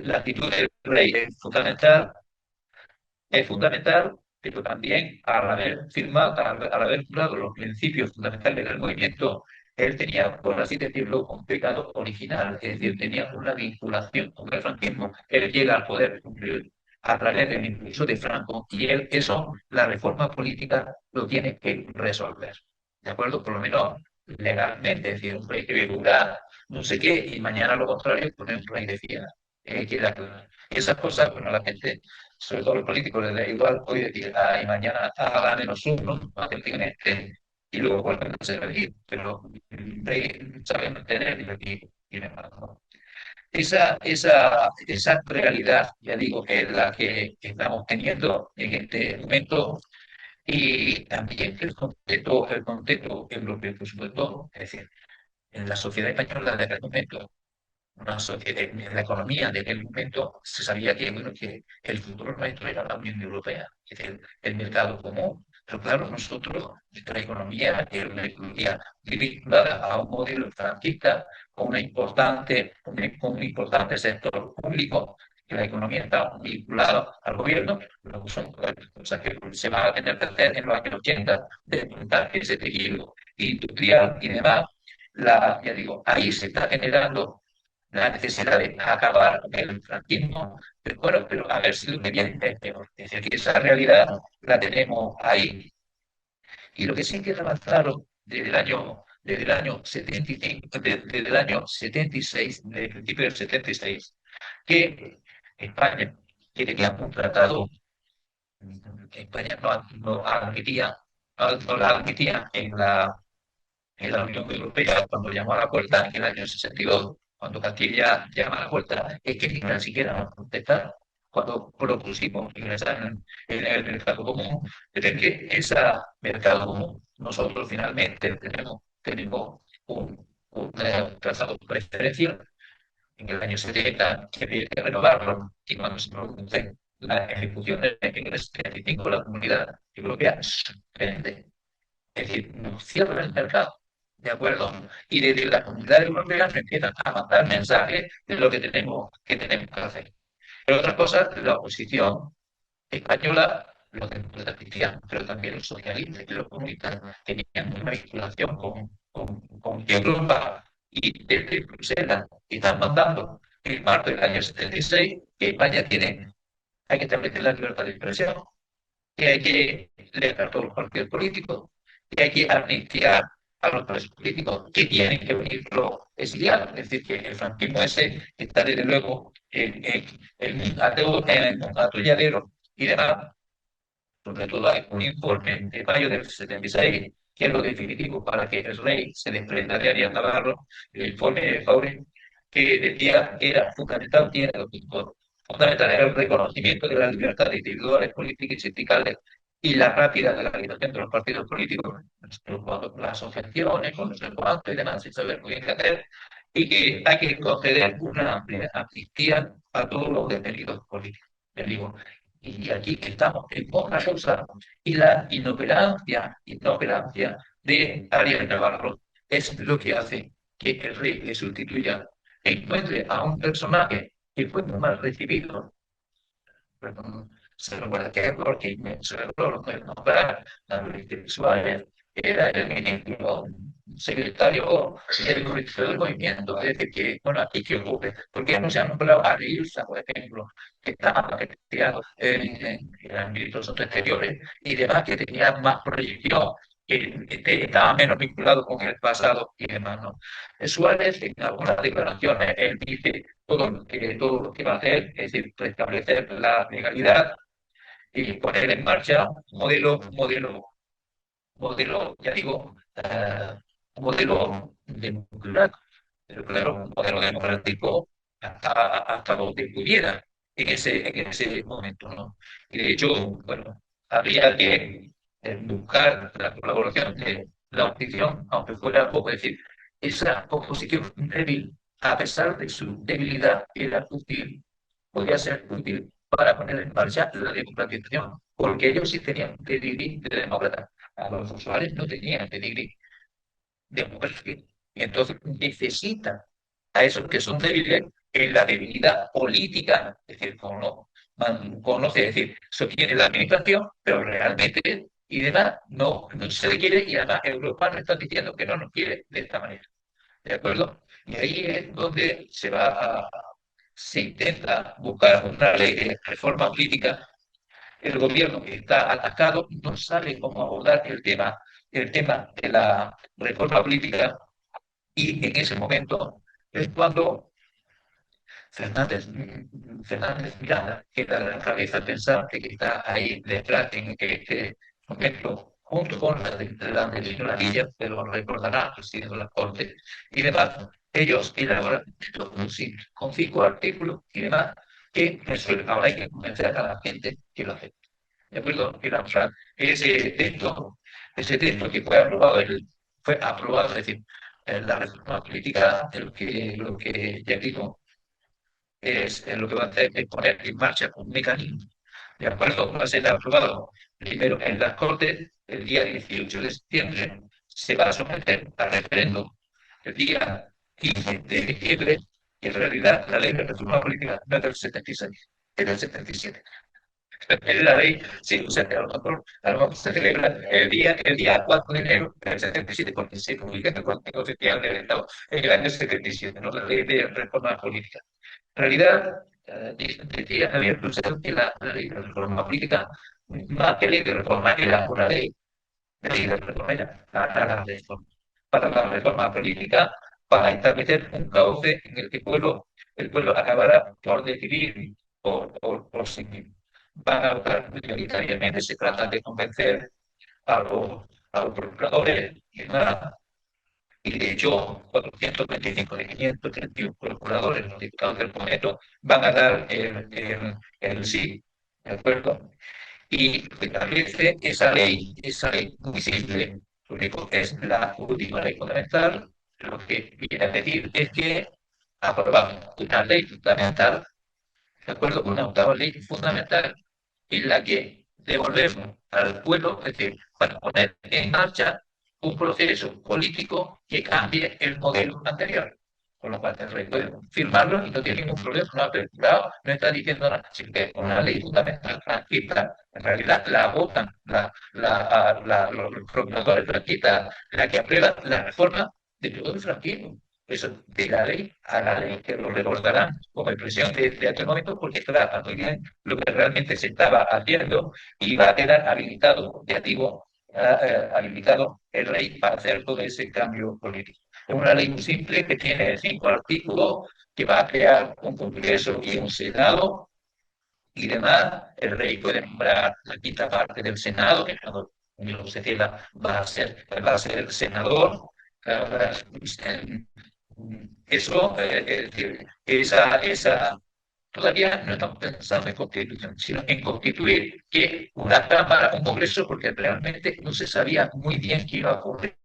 Speaker 3: la actitud del rey es fundamental, pero también al haber firmado, al haber jurado los principios fundamentales del movimiento, él tenía, por así decirlo, un pecado original, es decir, tenía una vinculación con el franquismo. Él llega al poder a través del impulso de Franco y él eso, la reforma política, lo tiene que resolver. ¿De acuerdo? Por lo menos legalmente, es decir, un rey que vive no sé qué y mañana lo contrario, pone un rey de fiera. Queda claro. Esas cosas, bueno, la gente sobre todo los políticos, les da igual hoy decir, y mañana haga menos uno, este, y luego vuelven a ser elegir, pero saben mantener y aquí tienen más. ¿No? Esa realidad, ya digo, que es la que estamos teniendo en este momento, y también el contexto europeo, por supuesto, es decir, en la sociedad española de aquel momento una sociedad, en la economía de aquel momento se sabía que, bueno, que el futuro nuestro era la Unión Europea, es decir, el mercado común. Pero claro, nosotros, nuestra economía era una economía vinculada a un modelo franquista con un importante sector público, que la economía está vinculada al gobierno, pero son cosas que se van a tener que hacer en los años 80, de montar ese tejido industrial y demás. Ya digo, ahí se está generando la necesidad de acabar con el franquismo, pero bueno, pero a ver si lo que viene es peor. Es decir, que esa realidad la tenemos ahí. Y lo que sí queda más claro desde el año 75, desde el año 76, desde el principio del 76, que España quiere que ha contratado, España no admitía, no la admitía en la Unión Europea, cuando llamó a la puerta en el año 62, cuando Castilla llama a la puerta, es que ni tan siquiera nos contestaron. Cuando propusimos ingresar en el mercado común, es que ese mercado común, nosotros finalmente tenemos un trazado preferencial en el año 70, que había que renovarlo, y cuando se producen las ejecuciones en el 75, la comunidad europea suspende. Es decir, nos cierra el mercado. ¿de acuerdo? Y desde la comunidad europea se empiezan a mandar mensajes de lo que tenemos que hacer. Pero otra cosa, la oposición española, los demócratas cristianos, pero también los socialistas y los comunistas tenían una vinculación con Europa y desde Bruselas y están mandando en marzo del año 76 que España tiene, hay que establecer la libertad de expresión, que hay que leer a todos los partidos políticos, que hay que amnistiar a los presos políticos, que tienen que venir los exiliados. Es decir, que el franquismo ese está desde luego en el atolladero y demás. Sobre todo hay un informe de mayo del 76, que es lo definitivo para que el rey se desprenda de Arias Navarro, el informe de Faure, que decía que era fundamental, tiene dos puntos. Fundamental era el reconocimiento de las libertades individuales, políticas y sindicales y la rápida legalización de los partidos políticos, las asociaciones, con los cuantos y demás, sin saber muy bien qué hacer, y que hay que conceder una amplia amnistía a todos los detenidos políticos. Les digo, y aquí estamos en una cosa, y la inoperancia de Arias Navarro es lo que hace que el rey le sustituya, e encuentre a un personaje que fue muy mal recibido, se recuerda que porque se logró nombrar a Luis Suárez, era el ministro secretario del movimiento, es decir, que, bueno, aquí que ocurre, porque no se ha nombrado a Ilsa, por ejemplo, que estaba eran ministros exteriores y demás, que tenía más proyección, que estaba menos vinculado con el pasado y demás, ¿no? Suárez, en algunas declaraciones, él dice todo lo que va a hacer, es decir, restablecer la legalidad y poner en marcha un modelo, ya digo, un modelo democrático, pero claro, un modelo democrático hasta donde pudiera en ese momento, ¿no? Y de hecho, bueno, habría que buscar la colaboración de la oposición, aunque fuera poco, decir, esa oposición débil, a pesar de su debilidad, era útil, podría ser útil para poner en marcha la democratización, porque ellos sí tenían pedigrí de demócrata, a los usuarios no tenían pedigrí democrático, y entonces necesitan a esos que son débiles en la debilidad política, es decir, conoce, es decir, sostiene la administración, pero realmente y demás no se le quiere y además Europa nos está diciendo que no nos quiere de esta manera. ¿De acuerdo? Y ahí es donde se intenta buscar una ley de reforma política. El gobierno que está atacado no sabe cómo abordar el tema de la reforma política y en ese momento es cuando Fernández Miranda queda en la cabeza pensante que está ahí detrás en este momento, junto con la de Leonora Villa, pero recordará, presidiendo la Corte y demás, ellos elaboran con 5 artículos y demás que resuelven. Ahora hay que convencer a la gente que lo hace. ¿De acuerdo? Que ese texto que fue aprobado, es decir, la reforma política de lo que ya digo lo que va a hacer es poner en marcha un mecanismo, de acuerdo, va a ser aprobado primero en las Cortes el día 18 de septiembre, se va a someter a referéndum el día 15 de diciembre, y en realidad la ley de reforma política no es del 76, es del 77. Es la ley, sí, o sea, que a lo mejor se celebra el día 4 de enero del 77, porque se publica en el Consejo Oficial del Estado en el año 77, ¿no? La ley de reforma política. En realidad, decía Javier Cruzado que la ley de reforma política, más que ley de reforma, era una ley, la ley de reforma era para la reforma política, para establecer un cauce en el que el pueblo acabará por decidir por sí mismo. Van a votar mayoritariamente, se trata de convencer a los procuradores y de hecho 425 de 531 procuradores, los diputados del Congreso, van a dar el sí, ¿de acuerdo? Y establece esa ley muy simple, lo único que es la última ley fundamental, lo que viene a decir es que aprobamos una ley fundamental, ¿de acuerdo? Una octava ley fundamental en la que devolvemos al pueblo, es decir, para poner en marcha un proceso político que cambie el modelo anterior. Con lo cual el rey puede firmarlo y no tiene ningún problema, no ha aperturado, no está diciendo nada. Así que una ley fundamental franquista, en realidad la votan los procuradores franquistas, la que aprueba la reforma de todo el franquismo. Eso, de la ley a la ley, que lo recordarán como expresión de aquel momento, porque estaba muy bien lo que realmente se estaba haciendo y va a quedar habilitado, ya digo, habilitado el rey para hacer todo ese cambio político. Es una ley muy simple que tiene 5 artículos, que va a crear un Congreso y un Senado y demás. El rey puede nombrar la quinta parte del Senado, que cuando se queda va a ser el senador. Eso, todavía no estamos pensando en constitución, sino en constituir que una Cámara, un Congreso, porque realmente no se sabía muy bien qué iba a ocurrir.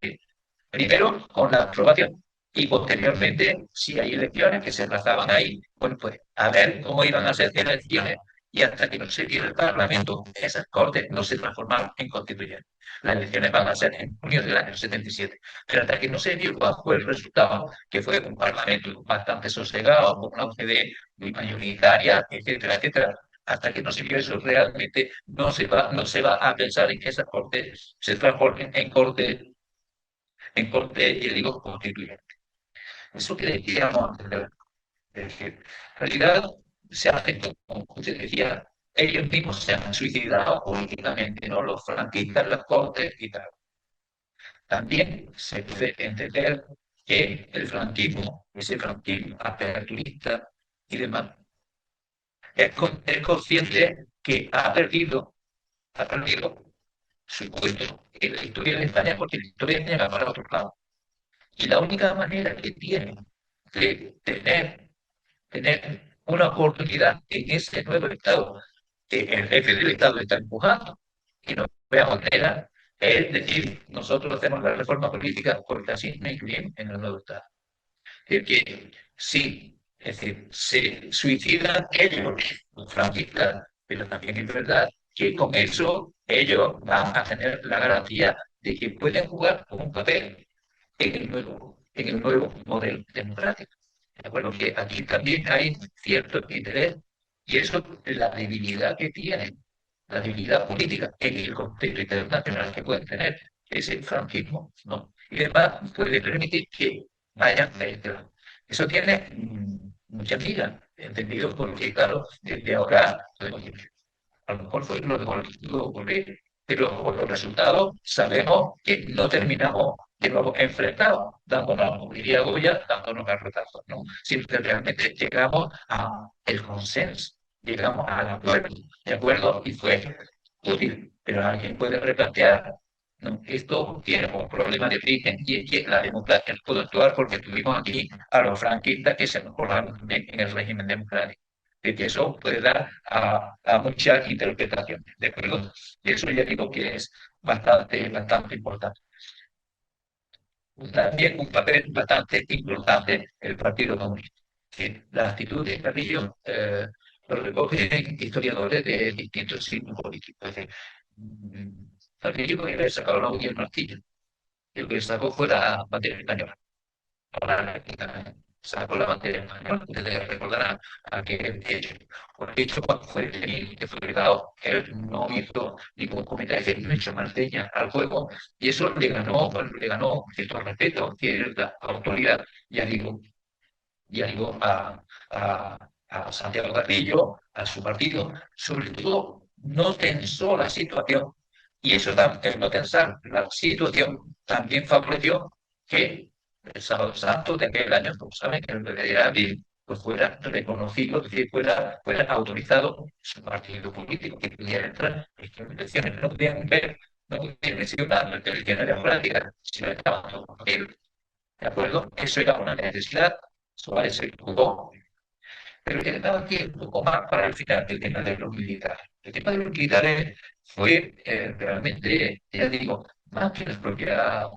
Speaker 3: Primero con la aprobación y posteriormente, si hay elecciones que se trazaban ahí, bueno, pues a ver cómo iban a ser elecciones. Y hasta que no se diera el Parlamento, esas cortes no se transformaron en constituyentes. Las elecciones van a ser en junio del año 77. Pero hasta que no se vio cuál fue el resultado, que fue un Parlamento bastante sosegado, con una OCDE muy mayoritaria, etcétera, etcétera, hasta que no se vio eso realmente, no se va a pensar en que esas cortes se transformen en corte, yo digo, constituyente. Eso que decíamos antes, que en realidad se hace, como usted decía, ellos mismos se han suicidado políticamente, ¿no? Los franquistas, las cortes y tal. También se puede entender que el franquismo, ese franquismo aperturista y demás, es consciente que ha perdido su puesto en la historia de España, porque la historia de España va para otro lado. Y la única manera que tiene de tener una oportunidad en ese nuevo Estado que el jefe del Estado está empujando, y no vea manera, es decir, nosotros hacemos la reforma política porque así me incluyen en el nuevo Estado. Es decir, que sí, es decir, se suicidan ellos, los franquistas, pero también es verdad que con eso ellos van a tener la garantía de que pueden jugar con un papel en el nuevo modelo democrático. De acuerdo que aquí también hay cierto interés y eso es la debilidad que tienen, la debilidad política en el contexto internacional que pueden tener ese franquismo, ¿no? Y además puede permitir que vayan a este lado. Eso tiene mucha miga, entendido porque, claro, desde ahora a lo mejor fue lo que ocurrir, pero los resultados sabemos que no terminamos de nuevo enfrentados, dándonos, como diría Goya, dándonos garrotazos, ¿no? Sino que realmente llegamos al consenso, llegamos al acuerdo, ¿de acuerdo? Y fue útil, pero alguien puede replantear, ¿no? Esto tiene un problema de origen y es que la democracia no puede actuar porque tuvimos aquí a los franquistas que se nos colaron también en el régimen democrático, de que eso puede dar a muchas interpretaciones, ¿de acuerdo? Y eso ya digo que es bastante importante. También un papel bastante importante el Partido Comunista. Que la actitud de Carrillo lo recogen historiadores de distintos signos políticos. Es decir, Carrillo podría haber sacado la UDI el martillo, y lo que sacó fue la bandera española. Ahora sacó la bandera española, ustedes recordarán aquel hecho. Por hecho, cuando fue detenido, que fue liberado, él no hizo ningún comentario, no echó más leña al juego, y eso le ganó cierto respeto, cierta autoridad, ya digo a Santiago Carrillo, a su partido, sobre todo no tensó la situación, y eso también, no tensar la situación también favoreció que el Sábado Santo de aquel año, como saben, que el verdadero pues fuera reconocido, es decir, fuera autorizado su partido político, que pudiera entrar en estas elecciones. No podían ver, no podían decir una elección democrática, sino estaban todo papel. ¿De acuerdo? Eso era una necesidad, Suárez se jugó, pero quedaba aquí un poco más para el final el tema de los militares. El tema de los militares fue realmente, ya digo, más que la propia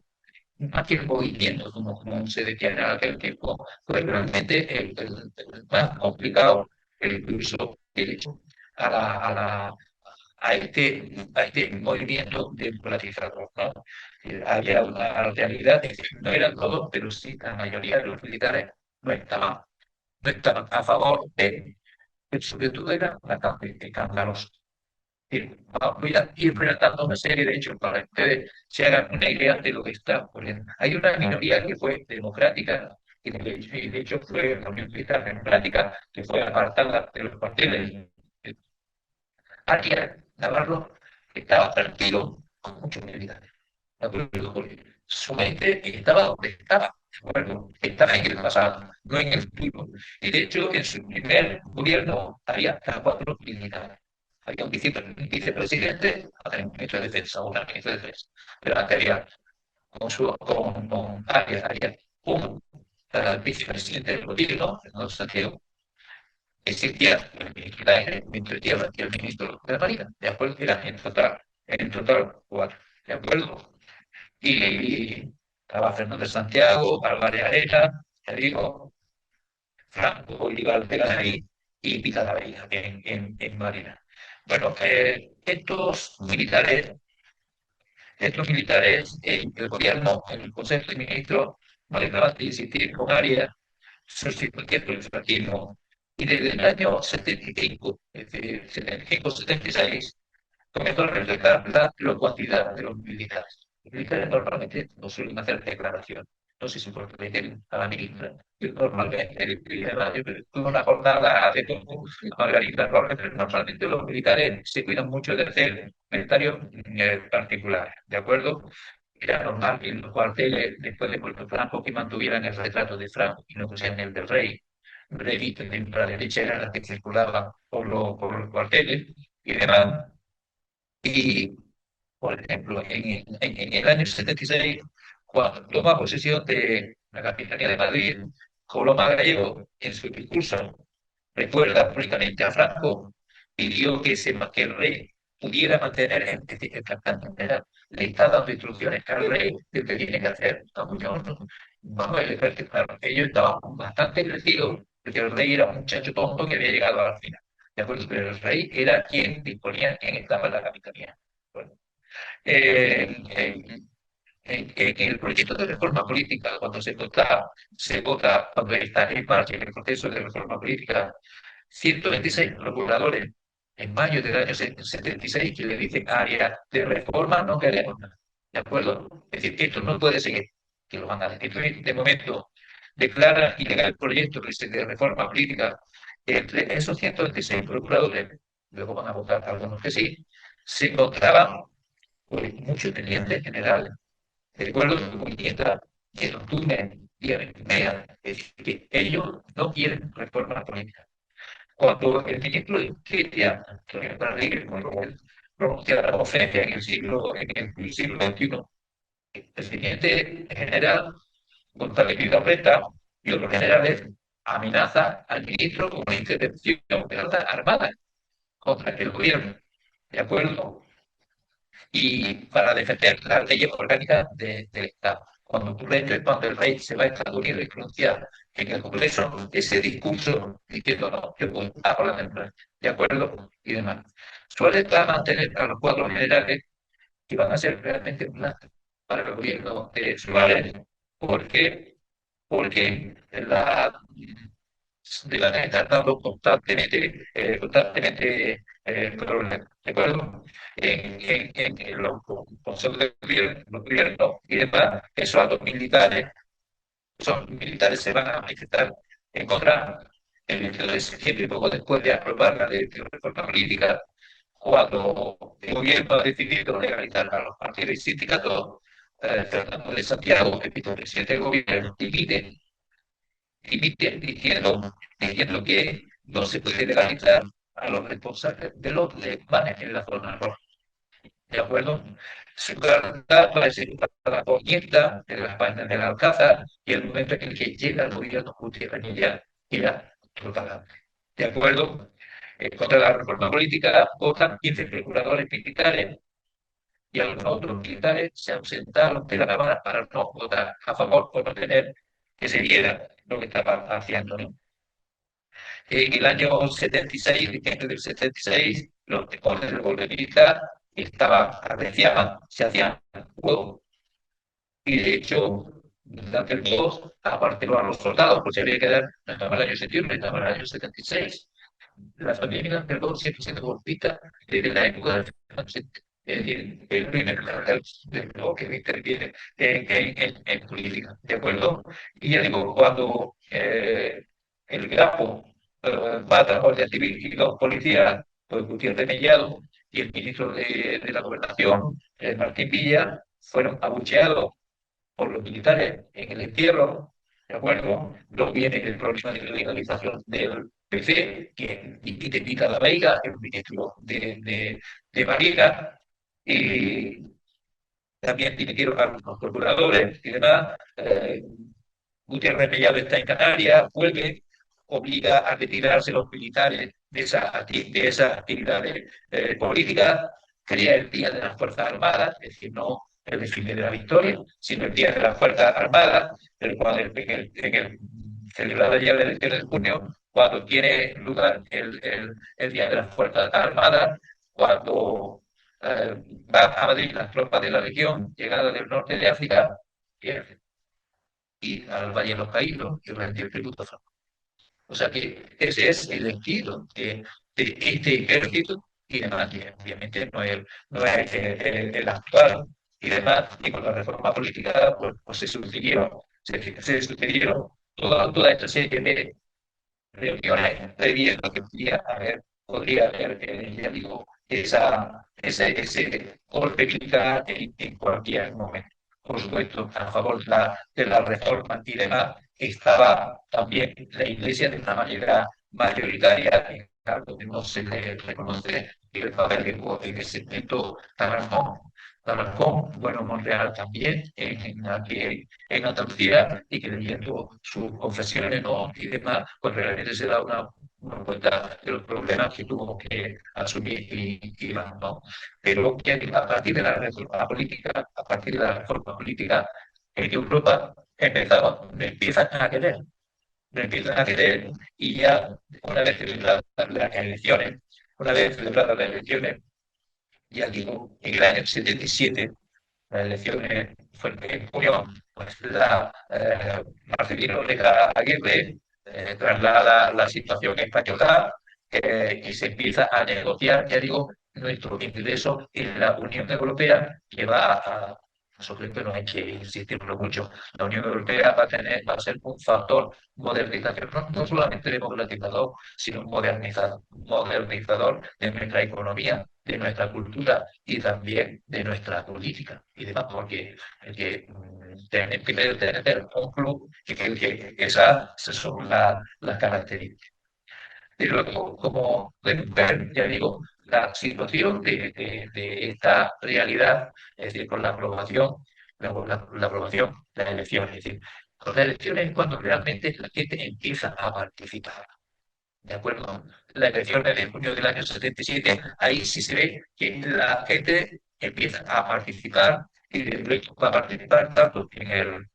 Speaker 3: más que el movimiento, como se decía en aquel tiempo, fue realmente el más complicado, el curso derecho a la, a este movimiento democratizador, ¿no? Había una realidad, es decir, no eran todos, pero sí la mayoría de los militares no estaban, no estaban a favor sobre todo era la de Cangaros. Voy a ir relatando una serie de hechos para que ustedes se hagan una idea de lo que está ocurriendo. Hay una minoría que fue democrática, y de hecho fue la Unión Militar Democrática, que fue apartada de los cuarteles. Arias Navarro estaba tranquilo con muchos militares. ¿De acuerdo? Porque su mente estaba donde estaba. ¿De acuerdo? Estaba en el pasado, no en el futuro. Y de hecho, en su primer gobierno había hasta 4 militares. Había un vicepresidente, había un ministro de defensa, una ministra de defensa. Pero antes había con Arias, un vicepresidente del gobierno, Fernando Santiago, existía el ministro del ministro de Tierra y el ministro de la Marina, ¿de acuerdo? Eran en total 4, ¿de acuerdo? Y estaba Fernando de Santiago, Álvarez Arena, ya digo, Franco Bolívar de Garay y Pica de Vega en Marina. Bueno, estos militares, el gobierno, el Consejo de Ministros, no dejaban de insistir con Arias sustituyendo el franquismo. Y desde el año 75, es decir, 75-76, comenzó a reflejar la locuacidad de los militares. Los militares normalmente no suelen hacer declaración. No sé si porque le tienen a la ministra. Yo normalmente, el 1 de mayo, tuve una jornada de poco a Margarita Robles, pero normalmente los militares se cuidan mucho de hacer comentarios particulares, ¿de acuerdo? Era normal que en los cuarteles, después de Puerto Franco, que mantuvieran el retrato de Franco y no pusieran el del rey. Revistas de ultraderecha eran las que circulaban por los cuarteles y demás. Y, por ejemplo, en el año 76, cuando toma posesión de la capitanía de Madrid, Coloma Gallego, en su discurso, recuerda públicamente a Franco, pidió que el rey pudiera mantener, le está dando instrucciones al rey de que tiene que hacer. Vamos a ver, claro, ellos estaban bastante crecidos, porque el rey era un muchacho tonto que había llegado al final. ¿De acuerdo? Pero el rey era quien disponía, quien estaba en la capitanía. Bueno, en el proyecto de reforma política, cuando se vota, cuando está en marcha el proceso de reforma política, 126 procuradores en mayo del año 76 que le dicen área de reforma no queremos nada. ¿De acuerdo? Es decir, que esto no puede seguir, que lo van a destituir. De momento, declara ilegal el proyecto de reforma política. Entre esos 126 procuradores, luego van a votar algunos que sí, se encontraban pues, muchos tenientes generales. Recuerdo que muy que en octubre, día 29, es decir, que ellos no quieren reforma política. Cuando el ministro de Justicia, Antonio Rodríguez, pronuncia la conferencia en el siglo XXI, el teniente general González Vidal y otros generales amenaza al ministro con una intervención de alta armada contra el gobierno. ¿De acuerdo? Y para defender las leyes orgánicas del Estado. Cuando ocurre esto es cuando el rey se va a Estados Unidos y pronuncia en el Congreso ese discurso diciendo no, yo voy a por la democracia, de acuerdo y demás. Suele mantener a los 4 generales que van a ser realmente un lastre para el gobierno de Suárez. ¿Por qué? Porque de la neta dando constantemente problemas. ¿De acuerdo? En los consejos de gobierno y demás, esos altos militares, esos militares se van a manifestar en contra el 22 de septiembre, poco después de aprobar la ley de reforma política, cuando el gobierno ha decidido legalizar a los partidos y sindicatos. Fernando de Santiago, el vicepresidente del gobierno, dimite diciendo que no se puede legalizar a los responsables de los desmanes en la zona roja. ¿De acuerdo? Su carta va a ser la contienda de las páginas del Alcázar y el momento en el que llega el gobierno Gutiérrez ya total. ¿De acuerdo? Contra la reforma política votan 15 procuradores militares y algunos otros militares se ausentaron de la Cámara para no votar a favor por no tener que se viera lo que estaban haciendo, ¿no? En el año 76, diciembre del 76, los deportes del golpe militar estaban, arreciaban, se hacían juegos. Y de hecho, durante el 2, aparte a los soldados, pues se había que dar, no estaba en el año 71, estaba en el año 76. La familia del 2 siempre siendo golpista desde la época del el primer cartel de lo que interviene en política, ¿de acuerdo? Y ya digo, cuando el Grapo, Bata, Guardia Civil y los policías, pues Gutiérrez Mellado y el ministro de la Gobernación, Martín Villa, fueron abucheados por los militares en el entierro, ¿de acuerdo? Luego viene el problema de la legalización del PC, que impide Vita la Veiga, el ministro de Marina, y también dimitieron a los procuradores y demás. Gutiérrez Mellado está en Canarias, vuelve, obliga a retirarse los militares de esas actividades políticas, crea el Día de las Fuerzas Armadas, es decir, no el desfile de la victoria, sino el Día de las Fuerzas Armadas, el cual celebrado ya el 23 de junio, cuando tiene lugar el Día de las Fuerzas Armadas, cuando eh, va a Madrid las tropas de la Legión, llegada del norte de África, y al Valle de los Caídos y rendir tributo a Francia. O sea que ese es el estilo de este ejército y demás, que obviamente no es el actual y demás, y con la reforma política pues se sucedieron toda esta serie de reuniones previendo que podría haber ya digo, ese golpe militar en cualquier momento. Por supuesto, a favor de la reforma y demás, estaba también la Iglesia de una manera mayoritaria, en algo que no se le reconoce el papel que jugó en ese momento Talarcón, bueno, Monreal también, aquí en Andalucía, y que leyendo sus confesiones, ¿no? Y demás, pues realmente se da una cuenta de los problemas que tuvo que asumir y demás, ¿no? Pero que a partir de la reforma política, a partir de la reforma política en Europa, empiezan a querer, y ya una vez celebradas las elecciones, una vez celebradas las elecciones, ya digo, en el año 77, las elecciones fue en junio, pues Marcelino Lega Aguirre traslada la situación española y se empieza a negociar, ya digo, nuestro ingreso en la Unión Europea, que sobre esto no hay que insistirlo mucho. La Unión Europea va a ser un factor modernizador, no solamente democratizador, sino modernizador de nuestra economía, de nuestra cultura y también de nuestra política y demás, porque tenemos que tener un club que esas son las características. Y luego, como pueden ver, ya digo, la situación de esta realidad, es decir, con la aprobación, la aprobación de las elecciones, es decir, con las elecciones es cuando realmente la gente empieza a participar. ¿De acuerdo? Las elecciones de junio del año 77, ahí sí se ve que la gente empieza a participar y va a participar tanto en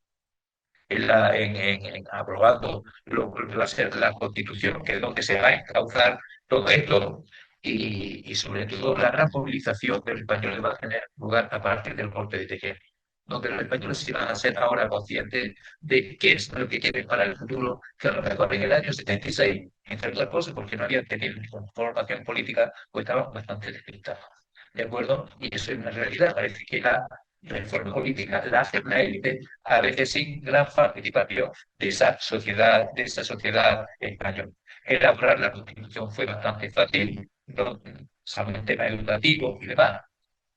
Speaker 3: aprobando que va a ser la Constitución, que es donde se va a encauzar todo esto, y sobre todo la gran movilización de los españoles va a tener lugar a partir del golpe de Tejera, donde los españoles se van a ser ahora conscientes de qué es lo que quieren para el futuro, que a lo mejor en el año 76, entre otras cosas, porque no habían tenido ninguna formación política, pues estaban bastante despistados. ¿De acuerdo? Y eso es una realidad. Parece que la reforma política la hace una élite, a veces sin gran participación de esa sociedad española. Elaborar la Constitución fue bastante fácil, no solamente el tema educativo y demás.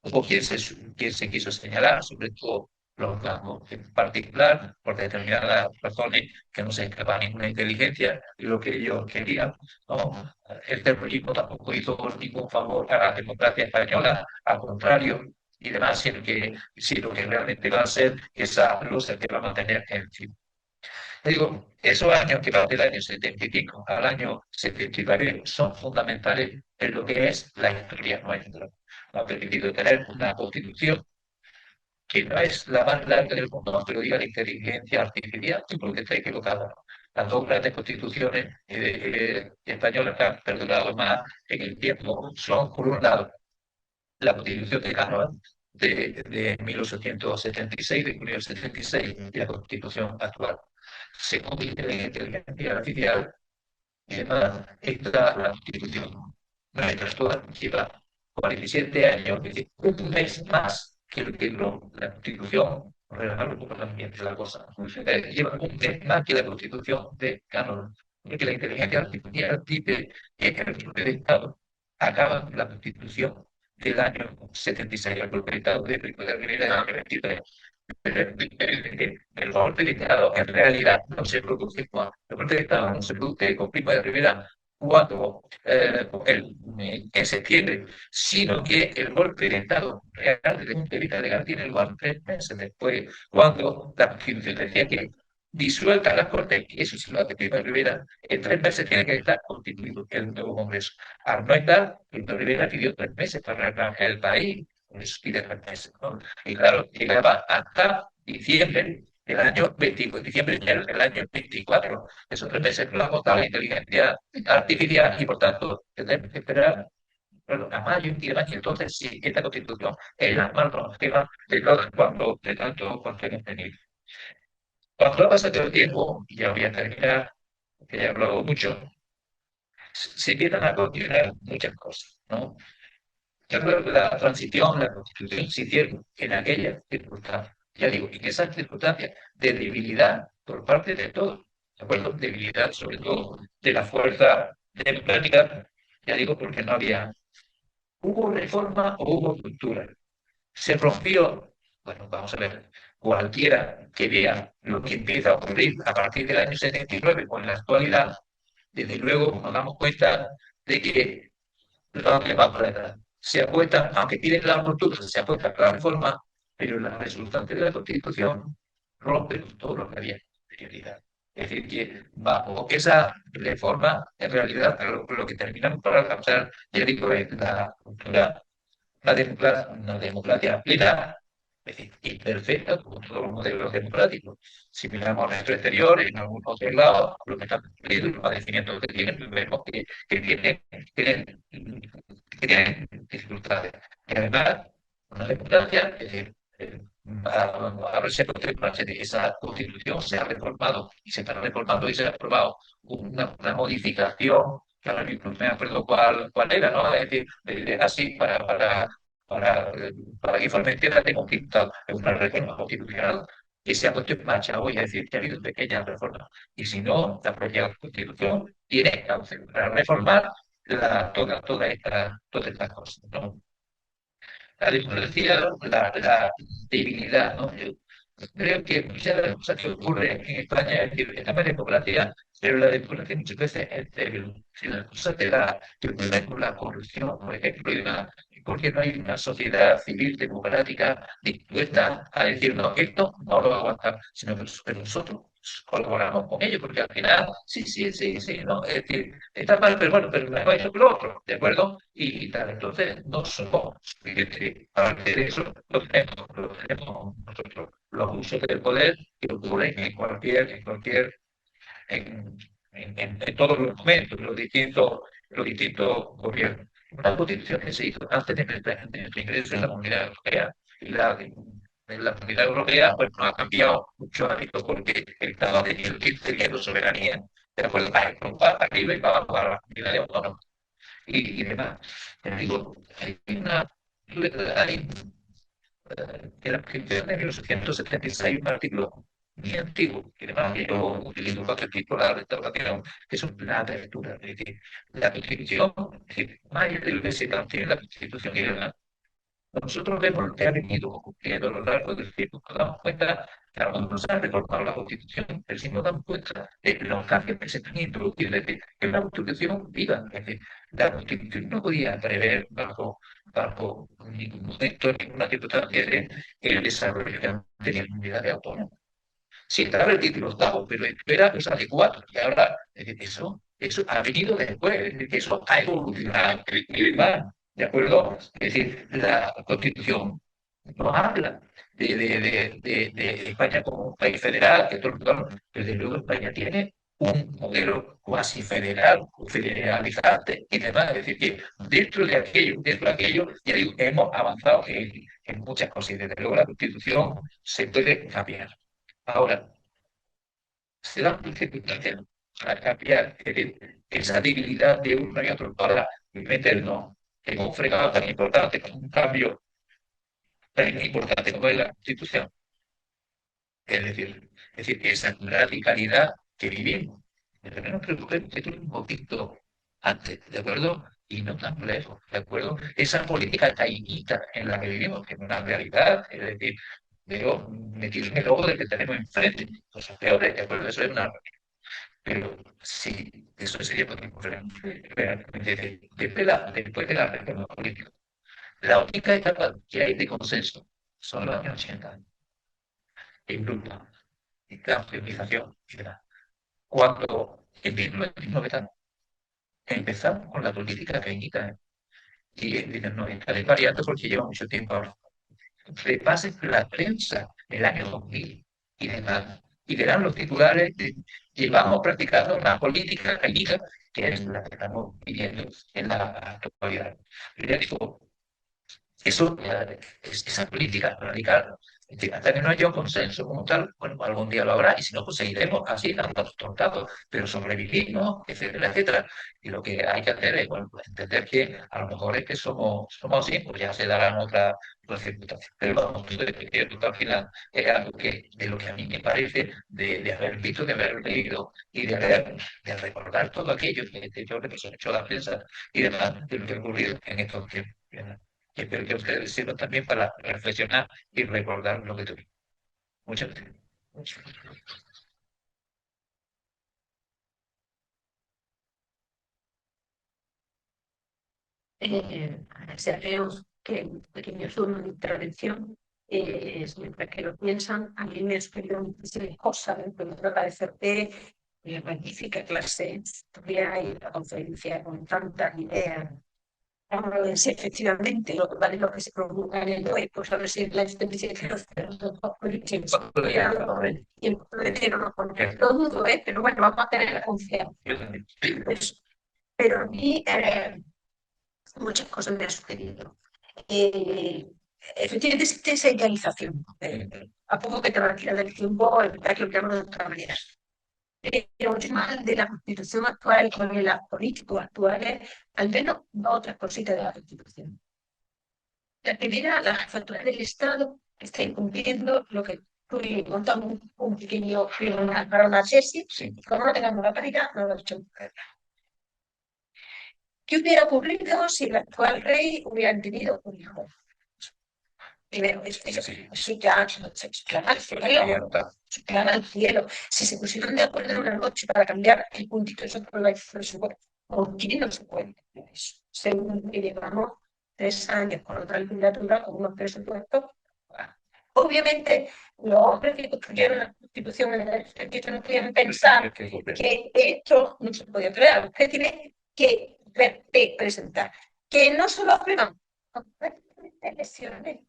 Speaker 3: Hubo quien se quiso señalar, sobre todo los blancos, en particular, por determinadas razones que no se escapa a ninguna inteligencia y lo que ellos querían. ¿No? El terrorismo tampoco hizo ningún favor a la democracia española, al contrario, y demás, sino que realmente va a ser esa lucha que va a mantener en fin. Digo, esos años que van del año 75 al año 79 son fundamentales en lo que es la historia nuestra. Nos ha permitido tener una constitución que no es la más larga del mundo, no te lo diga la inteligencia artificial, porque está equivocada. las dos grandes constituciones españolas que han perdurado más en el tiempo son, por un lado, la Constitución de Cánovas de 1876, de junio del 76, y la Constitución actual. Según la inteligencia artificial, está la Constitución actual lleva 47 años, es decir, un mes más que la Constitución, regalarlo un poco también de la cosa, lleva un mes más que la Constitución de Cánovas, porque la inteligencia artificial dice que el golpe de Estado acaba la Constitución del año 76, el golpe de Estado de Primo de Rivera del año 23. El golpe de Estado en realidad no se produce cuando el golpe de Estado no se produce con Primo de Rivera cuando en septiembre, sino que el golpe de Estado real desde el punto de vista legal tiene lugar 3 meses después, cuando la Constitución decía que disuelta la Corte, y eso sí lo hace Primo de Rivera, en 3 meses tiene que estar constituido el nuevo Congreso. Al no estar, Primo de Rivera pidió 3 meses para arreglar el país, por eso pide 3 meses, ¿no? Y claro, llegaba hasta diciembre del año 24, diciembre del año 24. Esos 3 meses no lo ha contado la inteligencia artificial y por tanto tendremos que esperar, bueno, a mayo y demás. Y entonces sí, esta constitución es la más longeva de todas de tanto cuanto hemos tenido. Cuando pasa todo el tiempo, y ya voy a terminar, que ya he hablado mucho, se empiezan a cuestionar muchas cosas, ¿no? Yo creo que la transición, la constitución se hicieron en aquellas circunstancias. Ya digo, en esas circunstancias de debilidad por parte de todos. ¿De acuerdo? Debilidad sobre todo de la fuerza democrática. Ya digo, porque no había. ¿Hubo reforma o hubo cultura? Se rompió. Bueno, vamos a ver. Cualquiera que vea lo que empieza a ocurrir a partir del año 79 con la actualidad, desde luego nos damos cuenta de que lo que va por detrás. Se apuesta, aunque tienen la ruptura, se apuesta para la reforma, pero la resultante de la Constitución rompe con todo lo que había en prioridad. Es decir, que bajo esa reforma, en realidad, lo que terminamos por alcanzar, ya digo, es la cultura, la democracia plena, es decir, imperfecta, como todos los modelos democráticos. Si miramos a nuestro exterior, en algún otro lado, lo que están cumpliendo, los padecimientos que tienen, vemos tienen, que tienen dificultades. Y además, una democracia, ahora se contempla que esa constitución se ha reformado y se está reformando y se ha aprobado una modificación, que ahora mismo no me acuerdo cuál era, ¿no? Es decir, así para que Formentera tenga una reforma constitucional que se ha puesto en marcha hoy, es decir, que ha habido pequeñas reformas. Y si no, la propia Constitución tiene que reformar todas estas cosas, ¿no? La democracia, la debilidad, ¿no? Yo creo que muchas de las cosas que ocurren en España es decir, estamos en democracia, pero la democracia muchas veces es débil. Si las cosas te da, que problema con la corrupción, por ejemplo, y demás, porque no hay una sociedad civil democrática dispuesta a decir, no, esto no lo aguanta, sino que nosotros colaboramos con ellos, porque al final, sí, no, es decir, está mal, pero bueno, pero mejor eso que lo otro, ¿de acuerdo? Y tal, entonces no somos suficientes para hacer eso, lo tenemos nosotros, los usos del poder que ocurren en, en todos los momentos, los distintos gobiernos. Una constitución que se hizo antes de ingreso en la Comunidad Europea. Y la Comunidad Europea pues, no ha cambiado mucho hábito porque estaba teniendo soberanía de acuerdo a Europa, arriba y para abajo a las comunidades autónomas y demás. Pero digo, hay de la Constitución de 1876 un artículo muy antiguo, que además yo utilizo cualquier tipo de restauración, que es la apertura. Es decir, la Constitución, es decir, más allá de lo que se plantea en la Constitución y demás, nosotros vemos lo que ha venido ocurriendo a lo largo del tiempo, nos damos cuenta que cuando nos ha reformado la Constitución, pero sí nos damos cuenta de los cambios que se están introduciendo, es decir, que una Constitución viva, es decir, la Constitución no podía prever bajo ningún momento, ninguna circunstancia, el desarrollo de la comunidad autónoma. Sí, estaba el título octavo, pero era cosa de cuatro, y ahora, es decir, eso ha venido después, es decir, que eso ha evolucionado, y va, ¿de acuerdo? Es decir, la Constitución no habla de España como un país federal, que todo, desde luego España tiene un modelo cuasi federal, federalizante y demás. Es decir, que dentro de aquello, ya digo, hemos avanzado en muchas cosas y desde luego la Constitución se puede cambiar. Ahora, se dan circunstancias para cambiar esa debilidad de uno y otro para meternos en un fregado tan importante como un cambio tan importante como es la Constitución. Es decir, esa radicalidad que vivimos. Tenemos que coger esto un poquito antes, ¿de acuerdo? Y no tan lejos, ¿de acuerdo? Esa política caída en la que vivimos, que es una realidad, es decir, veo metirme luego de que tenemos enfrente, cosas peores, ¿de acuerdo? Eso es una. Pero sí, eso sería por ejemplo, después de la reforma política. La única etapa que hay de consenso son los años 80, en Europa, en la civilización, etc. Cuando en 1990 empezamos con la política cañita y en el 90 es variante porque lleva mucho tiempo ahora. Repasen la prensa del año 2000 y demás, y verán los titulares de llevamos practicando una política cañita que es la que estamos viviendo en la actualidad. Pero ya digo, eso, esa política radical, hasta que no haya un consenso como tal, bueno, pues algún día lo habrá, y si no, pues seguiremos así, dando tontados, pero sobrevivimos, etcétera, etcétera. Y lo que hay que hacer es, bueno, pues entender que a lo mejor es que somos así, pues ya se darán otras circunstancias. Pero vamos, esto al final es algo que, de lo que a mí me parece, de haber visto, de haber leído y de recordar todo aquello que yo que se ha hecho la prensa y demás, de lo que ha ocurrido en estos tiempos. Y espero que ustedes sirvan también para reflexionar y recordar lo que tuvimos. Muchas gracias.
Speaker 1: Desearos que un pequeño turno de intervención, siempre que lo piensan, a mí me ha sucedido muchísimas cosas, me puede parecerte magnífica clase historia y la conferencia con tantas ideas. Vamos a ver si efectivamente lo que vale lo que se provoca en el web, pues a ver si la experiencia de los tiempo de tener no lo dudo, pero bueno, vamos a tener la confianza. Pues, pero a mí muchas cosas me han sucedido. Eh, Efectivamente, existe esa idealización. A poco que te va a tirar del tiempo, hay que verlo de otra manera. Pero el tema de la constitución actual con los políticos actuales, al menos otras cositas de la constitución. La primera, la jefatura del Estado está incumpliendo lo que tú le montamos un pequeño para una tesis, sí. Y como no tengamos la paridad, no lo he hecho. ¿Qué hubiera ocurrido si el actual rey hubiera tenido un hijo? Primero, eso ya se clama al cielo. Si se pusieron de acuerdo en una noche para cambiar el puntito, eso por el presupuesto, ¿con quién no se puede eso? Según que llevamos 3 años con otra legislatura, con unos presupuestos. Obviamente, los hombres que construyeron la Constitución en el 78 no podían pensar que esto no se podía crear. Usted tiene que presentar que no solo aprueban elecciones.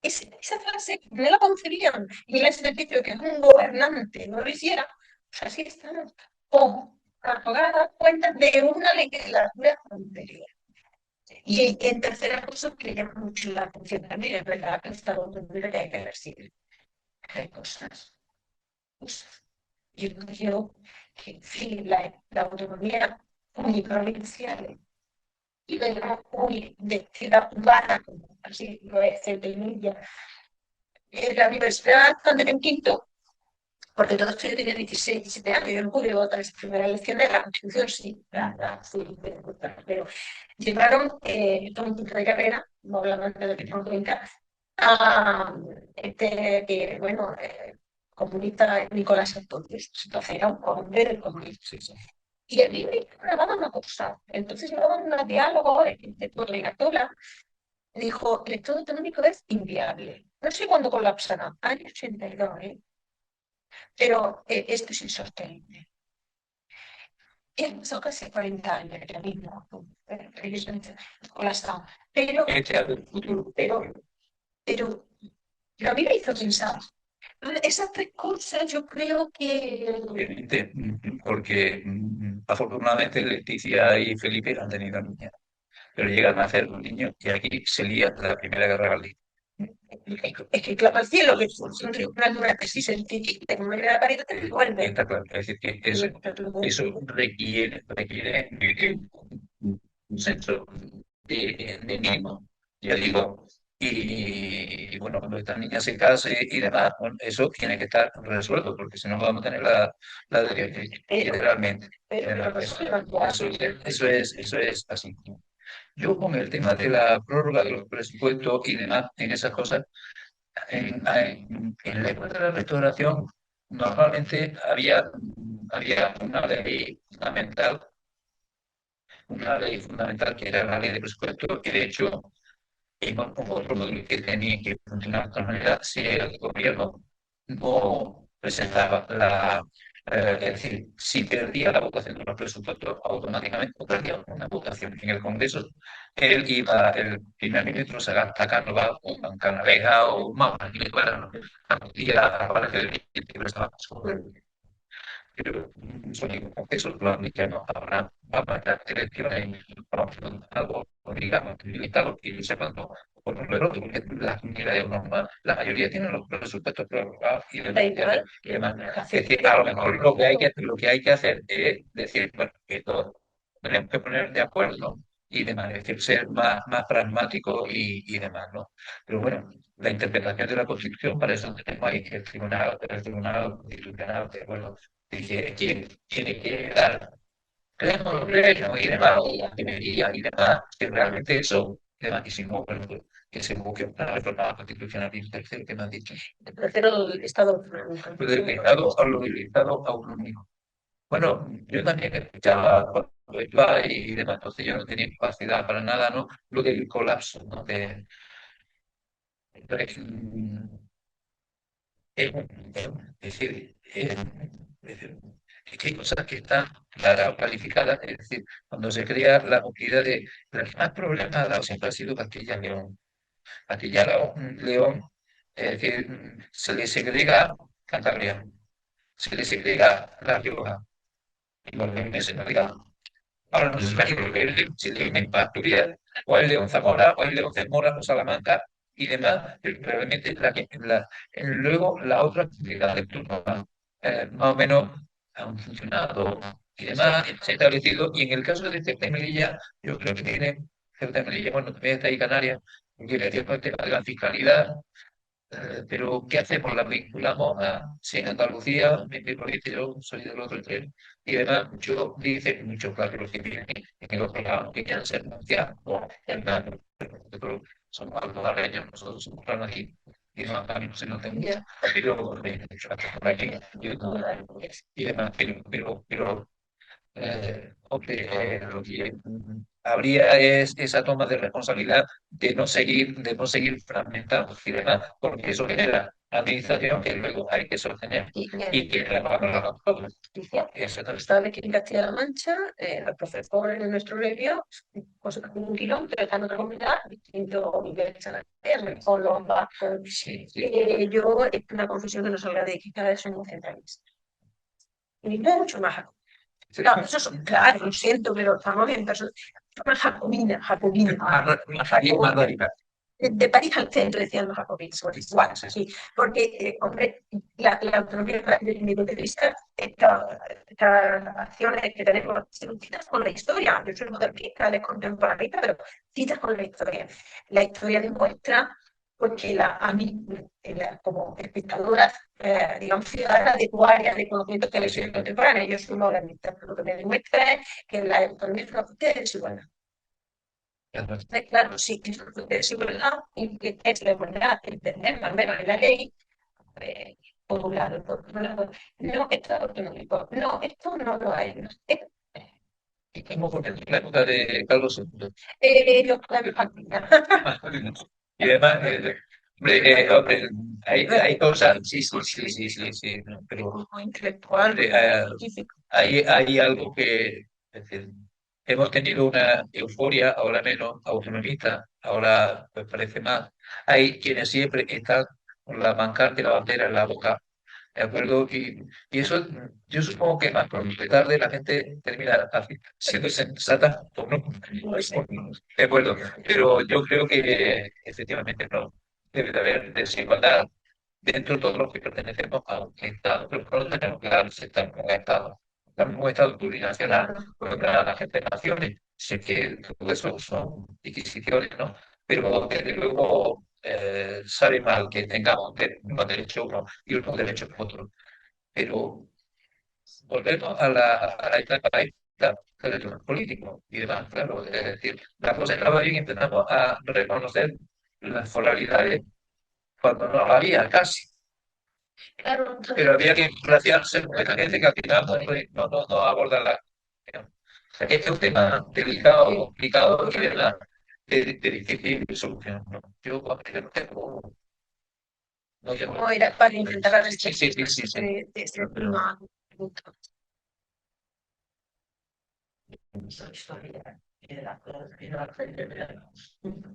Speaker 1: Esa frase no la concebían y el servicio que un gobernante no lo hiciera, pues así estamos, como dar cuenta de una legislatura anterior. Y en tercera cosa, que llama mucho la atención también, es verdad que el Estado tendría que ver si hay cosas. Yo creo que en fin, la autonomía uniprovincial y de ciudad urbana, como así lo es Ceuta la universidad donde en quinto, porque todo esto yo tenía 16, 17 años, yo no pude votar esa primera elección de la Constitución, sí, pero llevaron todo un tipo de carrera, no hablando de que no cuenta, a bueno, comunista Nicolás entonces era un hombre del comunismo. Sí, sí. Y a mí me grababan una cosa, entonces grababan un diálogo de Torregatola, dijo, el Estado autonómico es inviable. No sé cuándo colapsará, año 82, pero esto es insostenible. Son casi 40 años ya mismo, colapsado. Pero a mí me hizo pensar, Esas tres cosas yo creo que
Speaker 3: Obviamente, porque afortunadamente Leticia y Felipe han tenido niñas, pero llegan a ser niños y aquí se lía la Primera Guerra Carlista.
Speaker 1: es que clama al cielo, que es una tesis científica, que mueve la pared y vuelve.
Speaker 3: Está claro, es decir, que eso requiere un senso de mimo, ya digo, y bueno, cuando esta niña se case y demás, bueno, eso tiene que estar resuelto, porque si no vamos a tener la de literalmente. Eso es así. Yo con el tema de la prórroga de los presupuestos y demás, en esas cosas, en la época de la restauración normalmente había una ley fundamental que era la ley de presupuesto, que de hecho en otro modelo que tenía que funcionar de otra manera si el gobierno no presentaba es decir, si perdía la votación de los presupuestos, automáticamente perdía una votación en el Congreso, el primer ministro se gasta Cánovas o Canaleja o más, aquí le fuera, y a que el libro estaba sobre pero eso lo americanos ahora vamos a estar elecciones algo digamos limitado y no sé cuánto por un otro porque las unidades normales la mayoría tienen los presupuestos prorrogados y demás. Es decir, a lo mejor lo que hay que hacer es decir bueno que todos tenemos que poner de acuerdo y demás, es decir, ser más pragmático y demás, ¿no? Pero bueno, la interpretación de la Constitución, para eso tenemos ahí el Tribunal Constitucional, que bueno, dice quién tiene que dar pleno y demás, y demás, que realmente eso, demás, y si no, bueno, pues, que se busque una reforma constitucional y un tercero que me han dicho.
Speaker 1: el tercero del Estado.
Speaker 3: Del Estado a lo del Estado autonómico. Bueno, yo también escuchaba cuando iba y demás, entonces yo no tenía capacidad para nada, ¿no? Lo del colapso, ¿no? De- es, decir, es que hay cosas que están claras o calificadas, es decir, cuando se crea la unidad de... La que más problemas ha dado siempre ha sido Castilla-León. Castilla-León, es decir, se le segrega Cantabria, se le segrega La Rioja, y los leoneses no digan. Ahora no se sabe si le en Asturias, o el León Zamora, o el León Zamora o Salamanca, y demás, pero realmente luego la otra actividad de turno más o menos han funcionado y demás, se ha establecido, y en el caso de Ceuta y Melilla, yo creo que tiene Ceuta y Melilla, bueno, también está ahí Canarias, porque le dio el tema de la fiscalidad, pero ¿qué hacemos? La vinculamos a, si en Andalucía, mi provincia, yo soy del otro extremo, y además yo dice mucho claro que los que vienen en el otro lado, que quieran ser ancianos, o hermanos, nosotros somos almohadareños, nosotros somos aquí, y no, a mí no se nos tenía, pero por aquí, yo no, y demás, lo que habría es esa toma de responsabilidad de no seguir fragmentando y demás, porque eso genera administración que luego hay que sostener y que la valoramos todos. Eso también.
Speaker 1: Sabe que en Castilla-La Mancha, los profesores de nuestro gremio, pues un kilómetro está en otra comunidad, distinto nivel de salario, o los vascos.
Speaker 3: Sí, sí.
Speaker 1: Yo, es una confusión que no salga de que cada vez somos centralistas. Y mucho más. No, eso es claro, lo siento, pero estamos en personas más jacobinas, jacobinas.
Speaker 3: Más radical.
Speaker 1: De París al centro, decían los jacobinos, pues igual, sí, porque, hombre, la autonomía, desde mi punto de vista, estas acciones que tenemos, citas con la historia, yo soy modernista, de contemporaneista, pero citas con la historia. La historia demuestra, porque a mí, como espectadora, digamos, ciudadana de tu área de conocimiento que la historia contemporánea, yo soy modernista, pero lo que me demuestra es que la autonomía es una fuente de desigualdad. Claro, sí, que es verdad, y que es la igualdad, entender, al menos en la ley, por un lado, por otro lado, no, Estado autonómico, no, esto no lo hay, no,
Speaker 3: Y como porque en la época de Carlos II.
Speaker 1: yo, la
Speaker 3: Y además, hombre, hay cosas, sí, sí, sí, sí, sí, sí, no, pero
Speaker 1: intelectual,
Speaker 3: hay algo que, es decir, hemos tenido una euforia, ahora menos, autonomista, ahora pues parece más. Hay quienes siempre están con la pancarta y la bandera en la boca, ¿de acuerdo? Y eso, yo supongo que más pronto que tarde la gente termina siendo sensata o no. De acuerdo, pero yo creo que efectivamente no. Debe de haber desigualdad dentro de todos los que pertenecemos a un Estado, pero no tenemos que aceptar un Estado. Un Estado plurinacional, contra las gente de naciones. Sé que todo eso son adquisiciones, ¿no? Pero desde luego sabe mal que tengamos unos derechos unos y unos derechos otros. Pero volvemos a la etapa esta de los políticos y demás, claro. Es decir, la cosa estaba bien y empezamos a reconocer las foralidades cuando no había casi.
Speaker 1: Claro,
Speaker 3: Pero había que influenciarse con esta gente que al final no aborda la. O sea, que este es un tema delicado, complicado y de difícil solución, ¿no? Yo, bueno, yo no tengo. No, yo,
Speaker 1: ¿cómo era para intentar la
Speaker 3: sí, sí, sí, sí, sí.
Speaker 1: de este tema?
Speaker 2: Esa historia de la frente de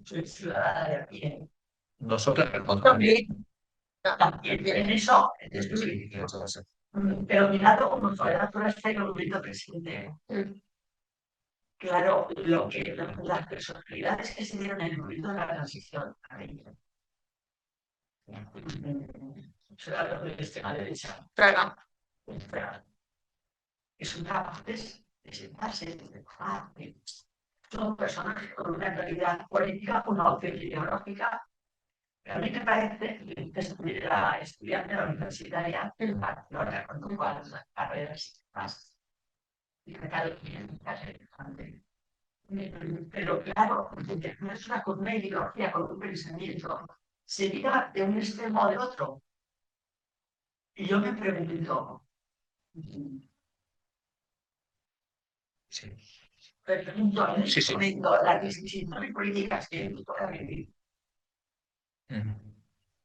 Speaker 2: soy ciudadana de a pie.
Speaker 3: Nosotros,
Speaker 1: También,
Speaker 2: También en eso,
Speaker 3: sí, eso es.
Speaker 2: pero mirado como fue la frase del movimiento presidente. Claro, las personalidades que se dieron en el movimiento de la transición a ella. Será lo de extrema derecha.
Speaker 1: claro,
Speaker 2: Que son capaces de sentarse y de trabajar. Son personas con una realidad política, una opción ideológica. A mí me parece que era estudiante de la universitaria en Barcelona, con todas las carreras más. Y que tal, pero claro, no es con una ideología, con un pensamiento, se diga de un extremo o de otro. Y yo me pregunto,
Speaker 3: Sí.
Speaker 2: sí, sí. Las distinciones políticas que hemos tocado vivir,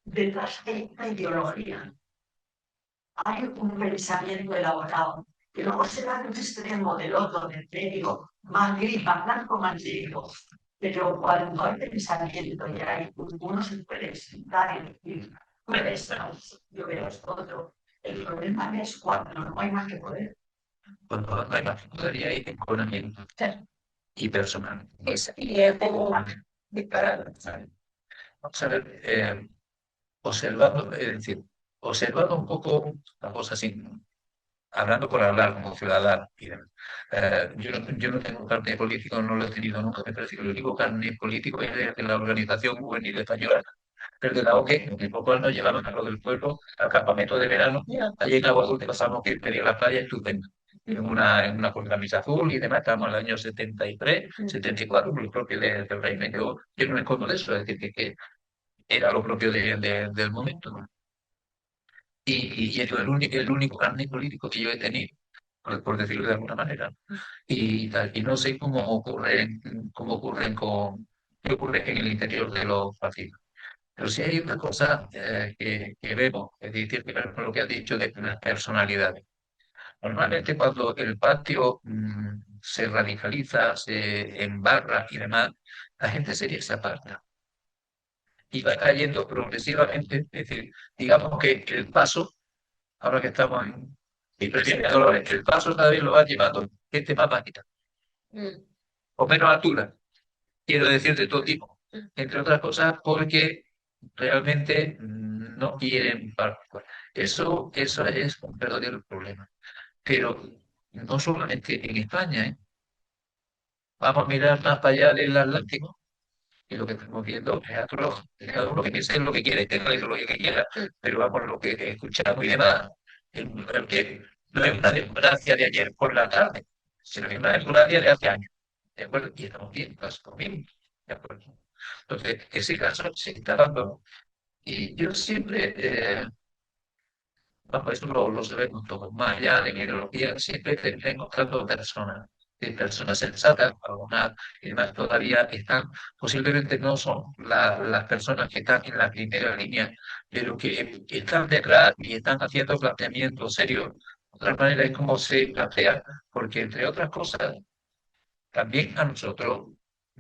Speaker 2: detrás de una ideología hay un pensamiento elaborado, que luego se da de un extremo del otro, del medio, más gris, más blanco, más negro. Pero cuando hay pensamiento y hay uno se puede sentar y decir, tú eres yo veo esto otro. El problema es cuando no hay más que poder.
Speaker 3: Cuando no hay más que poder y hay enconamiento y personal.
Speaker 1: y es como disparado.
Speaker 3: Vamos a ver, observando, es decir, observando un poco la cosa así, hablando por hablar como ciudadano. Y demás. Yo no tengo carne político, no lo he tenido nunca. Me parece que el único carne político es de la Organización Juvenil Española, pero de la ONG, en el cual nos llevaban a lo del pueblo al campamento de verano. Allí en Agua Dulce pasamos que tenía la playa estupenda. En una camisa azul y demás, estábamos en el año 73, 74, por lo propio del régimen. Yo no me escondo de eso, es decir, que era lo propio del momento, ¿no? Y es el único carnet político que yo he tenido, por decirlo de alguna manera. Y no sé qué ocurre en el interior de los partidos. Pero sí hay una cosa que vemos, es decir, que ver con lo que has dicho de las personalidades. Normalmente cuando el patio se radicaliza, se embarra y demás, la gente seria se aparta y va cayendo progresivamente. Es decir, digamos que el paso, ahora que estamos en presidente Dolores, el paso cada vez lo va llevando gente más bajita o menos altura, quiero decir de todo tipo, entre otras cosas porque realmente no quieren participar. Eso es un verdadero problema. Pero no solamente en España, ¿eh? Vamos a mirar más para allá del Atlántico y lo que estamos viendo es atroz. Cada uno que piense en lo que quiere, tenga la ideología que quiera, pero vamos, lo que escuchamos y demás, que no es una democracia de ayer por la tarde, sino que es una democracia de hace años. ¿De acuerdo? Y estamos bien, lo mismo. ¿De acuerdo? Entonces, ese caso se está dando. Y yo siempre, bajo esto lo sabemos todos, más allá de mi ideología, siempre tengo tanto personas, de personas sensatas, algunas y demás todavía están, posiblemente no son las personas que están en la primera línea, pero que están detrás y están haciendo planteamientos serios. De otra manera es como se plantea, porque entre otras cosas, también a nosotros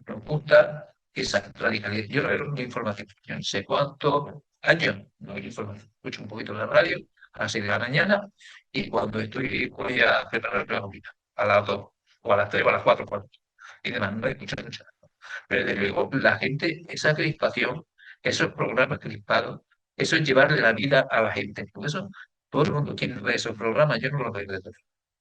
Speaker 3: nos gusta esa radicalidad. Yo no veo una información, yo no sé cuánto años, no hay información. Escucho un poquito la radio a las 6 de la mañana y cuando voy a preparar la comida, a las 2 o a las 3 o a las 4 y demás, no escucho mucho. Pero desde luego, la gente, esa crispación, esos programas crispados, eso es llevarle la vida a la gente. Por eso todo el mundo quiere ver esos programas, yo no los veo desde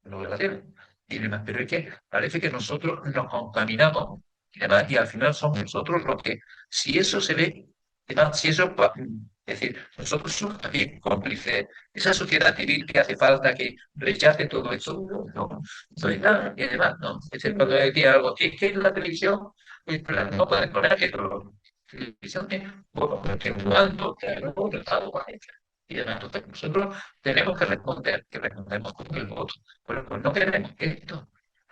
Speaker 3: no veo la tele. Y demás, pero es que parece que nosotros nos contaminamos y demás, y al final somos nosotros los que, si eso se ve, demás, si eso, es decir, nosotros somos también cómplices, esa sociedad civil que hace falta que rechace todo eso, no hay nada, y además, no, es decir, cuando decía algo, es que en la televisión no pueden poner que todo. Televisión es, bueno, que jugando, que algo tratado con ella. Y demás, entonces nosotros tenemos que responder, que respondemos con el voto. Pero pues no queremos esto.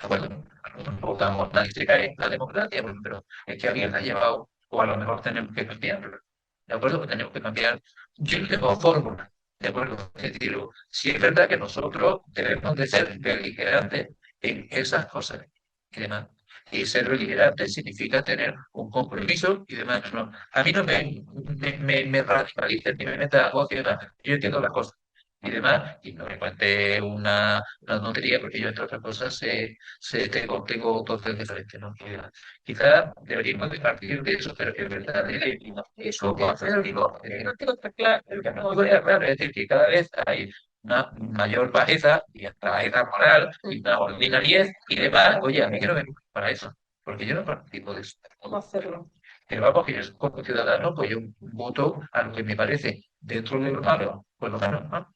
Speaker 3: Bueno, nosotros no votamos, nadie se cae en la democracia, bueno, pero es que alguien la ha llevado, o a lo mejor tenemos que cambiarlo. ¿De acuerdo? Que tenemos que cambiar. Yo no tengo fórmula. ¿De acuerdo? Es decir, si es verdad que nosotros debemos de ser beligerantes en esas cosas y demás. Y ser beligerante significa tener un compromiso y demás. No, a mí no me radicalices ni me meta a voz y demás. Yo entiendo las cosas y demás, y no me cuente una tontería, porque yo, entre otras cosas, tengo entonces diferentes, ¿no? Quizás deberíamos de partir de eso, pero es verdad, eso va a hacer, digo, no tengo que estar claro, el que no voy a claro, es decir, que cada vez hay una mayor bajeza y hasta bajeza moral y una ordinariedad y demás. Oye, a mí que no me para eso, porque yo no participo de eso. ¿Cómo hacerlo? Pero vamos, que yo como ciudadano, pues yo voto a lo que me parece dentro de lo malo, pues lo malo, ¿no?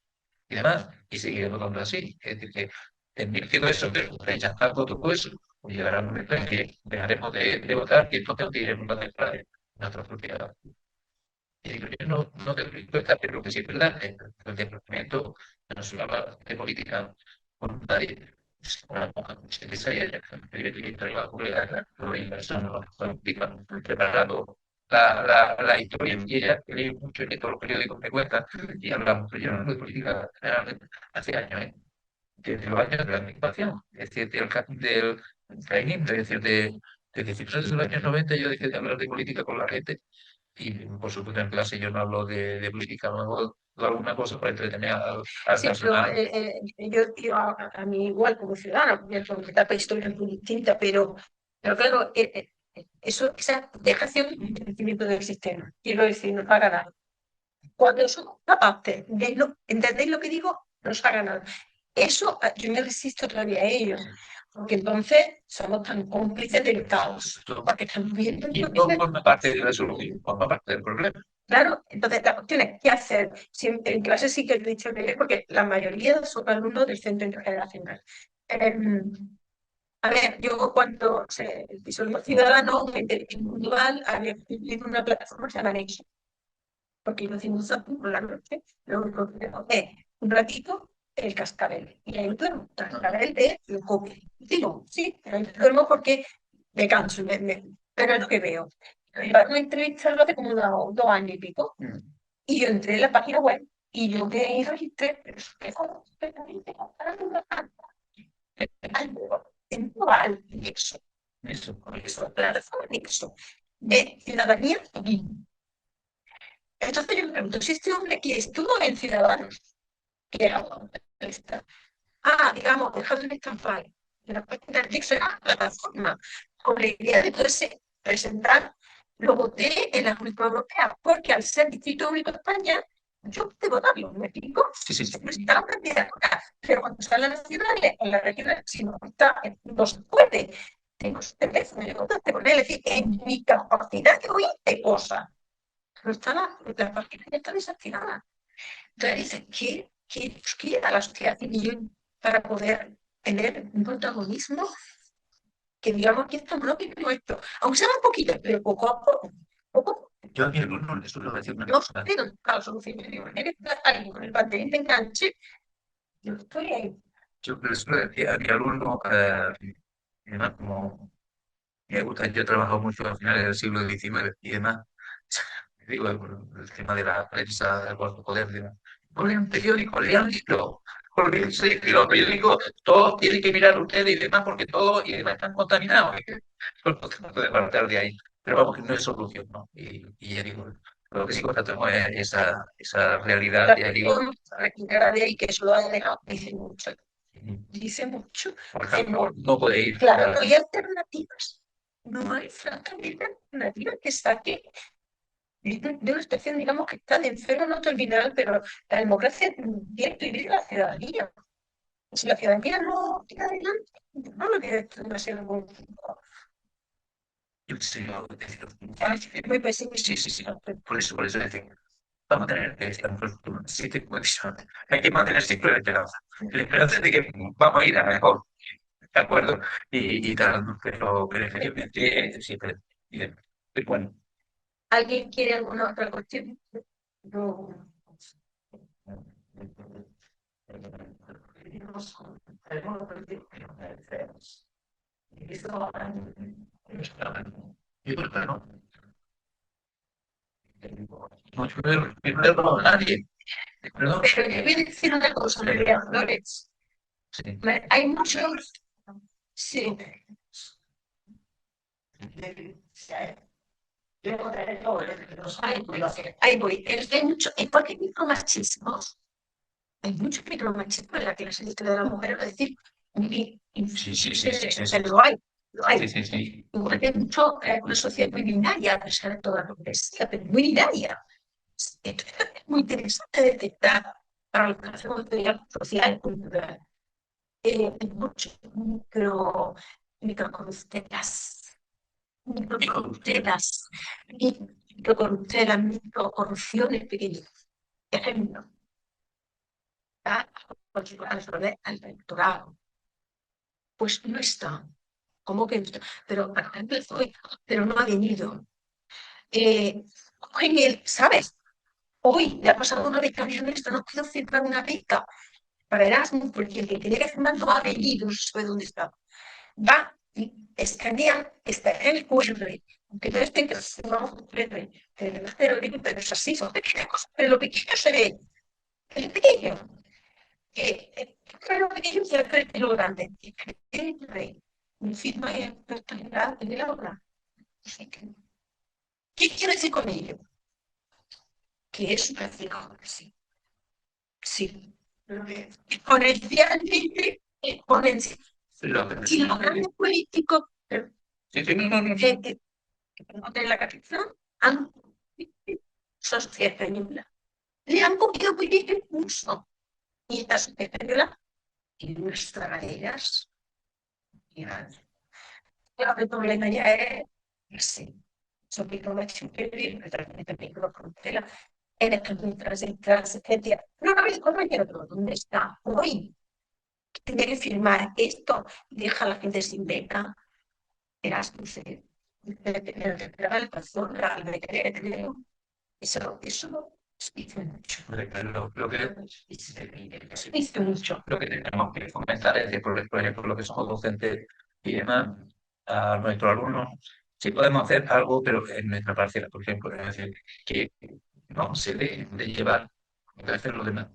Speaker 3: Y demás, y seguir votando así. Es decir, que admitiendo eso, pero rechazando todo eso, pues llegará un momento en que dejaremos de votar y entonces iremos a declarar nuestra propia. Y digo, yo no te doy cuenta, pero lo que sí es verdad es que el departamento no se habla de política voluntaria. Una mujer que se haya trabajo la inversión, preparando la historia y ella lee mucho en todos los periódicos me cuentan y hablamos, pero yo no hablo de política generalmente hace años, ¿eh? Desde los años de la administración, es decir, del training, es decir, desde finales de los años 90 yo dejé de hablar de política con la gente y por supuesto en clase yo no hablo de política, no hago alguna cosa para entretener al
Speaker 1: Sí, pero
Speaker 3: personal.
Speaker 1: yo a mí igual como ciudadano, porque mi etapa histórica es muy distinta, pero claro, eso, esa dejación de crecimiento del sistema, quiero decir, nos ha ganado. Cuando somos capaces de no, ¿entendéis lo que digo? Nos ha ganado. Eso yo me resisto todavía a ello, porque entonces somos tan cómplices del caos, porque estamos viendo
Speaker 3: Y no forma parte de la solución, forma parte del problema.
Speaker 1: claro, entonces la cuestión es qué hacer. Siempre, en clase sí que he dicho que porque la mayoría son alumnos del centro intergeneracional. A ver, yo cuando soy ciudadano, me individual, había escrito una plataforma que se llama Nexo, porque yo hacía un zapping por la noche, luego un ratito el cascabel. Y ahí duermo, cascabel de lo copio. Digo, sí, pero ahí duermo porque me canso, pero es lo que veo. Una entrevista hace como 2 años y pico. Y yo entré en la página web y yo me registré, pero es que completamente en global, eso, plataforma Nexo, de ciudadanía civil. Entonces yo me pregunto, si este hombre que estuvo en Ciudadanos, que era digamos, dejado en estampar, de la página de Nexo era la plataforma, con la idea de poderse presentar, lo voté en la Unión Europea, porque al ser Distrito Único de España, yo pude votarlo, ¿me explico?
Speaker 3: Sí, sí, sí.
Speaker 1: Está una candidatura, pero cuando está en las nacionales, en la regional, si no está, no se puede. Tengo su teléfono, yo contacté con él, es decir, en mi capacidad de oír de cosas. Pero está la página ya está desactivada. Entonces dice, ¿qué da la sociedad civil para poder tener un protagonismo que digamos que esto no es nuestro? Aunque sea un poquito, pero poco a poco. Poco
Speaker 3: Yo a mi alumno le suelo decir una
Speaker 1: no
Speaker 3: cosa.
Speaker 1: tengo buscar soluciones. Digo, eres alguien con el pantalón de enganche, yo estoy ahí.
Speaker 3: Yo le suelo decir a mi alumno, además, como me gusta, yo he trabajado mucho a finales del siglo XIX y demás, digo, el tema de la prensa, del cuarto poder, demás. No lean periódico, lean libro. Porque los periódicos, todos tienen que mirar ustedes y demás, porque todos y demás están contaminados. No se puede partir de ahí. Pero vamos, que no es solución, ¿no? Y ya digo, lo que sí constatamos es esa realidad, ya digo,
Speaker 1: Recuperar de ahí que eso lo ha dejado, dice mucho.
Speaker 3: por ejemplo, no puede ir.
Speaker 1: Claro, no hay alternativas. No hay francamente alternativa que saque de una situación, digamos, que está de enfermo no terminal, pero la democracia tiene que vivir la ciudadanía. Si la ciudadanía no tira adelante, no lo que demasiado buen.
Speaker 3: Yo sé,
Speaker 1: Es muy pesimista.
Speaker 3: sí, sí, sí. Por eso decía, vamos a tener que estar siete condiciones. Hay que mantener siempre la esperanza de que vamos a ir a mejor, ¿de acuerdo? Y tal, pero efectivamente siempre, bien, pero bueno.
Speaker 1: ¿Alguien quiere alguna otra cuestión? No.
Speaker 3: Yo creo que no. No, primero no, nadie. Perdón.
Speaker 1: Pero yo voy a decir una cosa, María Flores.
Speaker 3: Sí.
Speaker 1: Hay muchos. Sí. Ahí voy. Hay mucho, es porque hay micromachismos. Hay mucho micromachismo en la clase de la mujer. Es decir,
Speaker 3: Sí, sí, sí, sí, sí,
Speaker 1: pero lo hay. Lo hay.
Speaker 3: sí, sí, sí.
Speaker 1: Igual que hay mucho, una sociedad muy binaria, a pesar de toda la complejidad, pero muy binaria. Esto es muy interesante detectar para lo que hacemos de social, cultural. Hay mucho microcorruptelas, microcorrupciones pequeñas. Ejemplo, al electorado. Pues no está. ¿Cómo que no está? Pero empezó hoy, pero no ha venido. ¿Sabes? Hoy le ha pasado una beca esto no puedo firmar una beca para Erasmus porque el que tenía que firmar no ha venido, no sé dónde está. Va y escanea, está en el QR, aunque no esté en que firmamos un QR, pero es así, son pequeñas cosas, pero lo pequeño se ve, el pequeño, pero lo pequeño se ve lo grande, mi firma es personalidad en el aula. ¿Qué quiero decir con ello? Que es una sí. Sí. Exponencialmente, exponencial. Y los grandes políticos
Speaker 3: Sí, sí, no, no, no.
Speaker 1: de la capital han sociedad española. Le han copiado muy bien el curso. Y esta sociedad española tiene unas tragaderas. El problema ya es, no sé, son micromachos que también lo frontera en el mientras entras, etc. No, no, el compañero, ¿dónde está hoy? Tenía que firmar esto y deja a la gente sin beca. Erasmus, eso dice mucho. Dice mucho.
Speaker 3: Lo que tenemos que fomentar es que, por ejemplo, lo que somos docentes y demás, a nuestros alumnos, sí podemos hacer algo, pero en nuestra parcela, por ejemplo, es decir, que no se dejen de llevar, de hacer lo demás,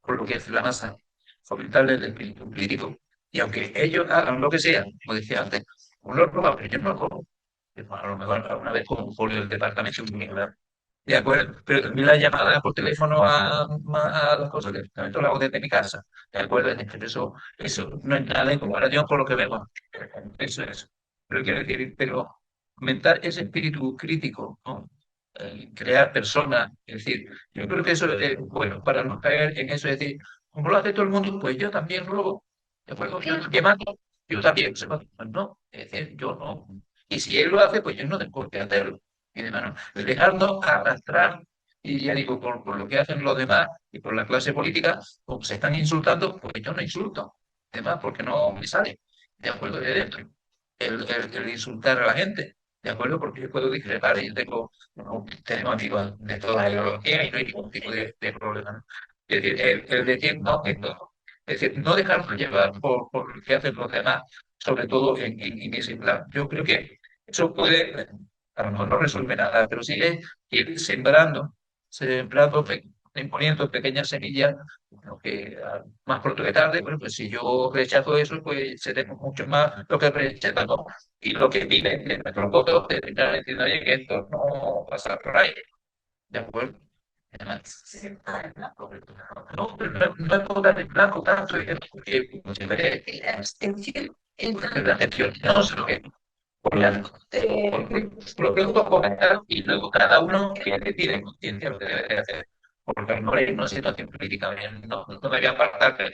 Speaker 3: por lo que es la masa, fomentarle el espíritu crítico. Y aunque ellos hagan lo que sea, como decía antes, uno lo roba, pero yo no lo robo. A lo mejor alguna vez con un folio del departamento, de acuerdo, pero también la llamada por teléfono a las cosas del departamento la hago desde mi casa, de acuerdo, eso no es nada en comparación con lo que vemos. Eso. Pero quiero decir, pero aumentar ese espíritu crítico, ¿no? Crear personas, es decir, yo creo que eso es bueno para no caer en eso, es decir, como lo hace todo el mundo, pues yo también robo, de acuerdo, yo también mato, yo también, pues no, es decir, yo no. Y si él lo hace, pues yo no tengo por qué hacerlo. Y demás, ¿no? Dejarnos arrastrar, y ya digo, por lo que hacen los demás y por la clase política, como se están insultando, pues yo no insulto, además, porque no me sale, de acuerdo, de dentro, el insultar a la gente, de acuerdo, porque yo puedo discrepar, y yo tenemos amigos de toda la ideología y no hay ningún tipo de problema, ¿no? Es decir, el decir no, es decir, no dejarnos llevar por lo que hacen los demás, sobre todo en ese plan. Yo creo que eso puede, a lo mejor no resuelve nada, pero sí es ir sembrando, imponiendo pequeñas semillas, lo que más pronto que tarde, bueno, pues si yo rechazo eso, pues seremos mucho más lo que rechazamos y lo que viven de nuestros votos, de terminar diciendo, oye, que esto no pasa por ahí. ¿de acuerdo? Además, no, no es por dar el blanco tanto, porque como siempre, la abstención, la atención, no sé lo que por lo que uno comenta y luego cada uno que decide en conciencia lo que debe de hacer. Porque no hay una situación política, no me voy a apartar, pero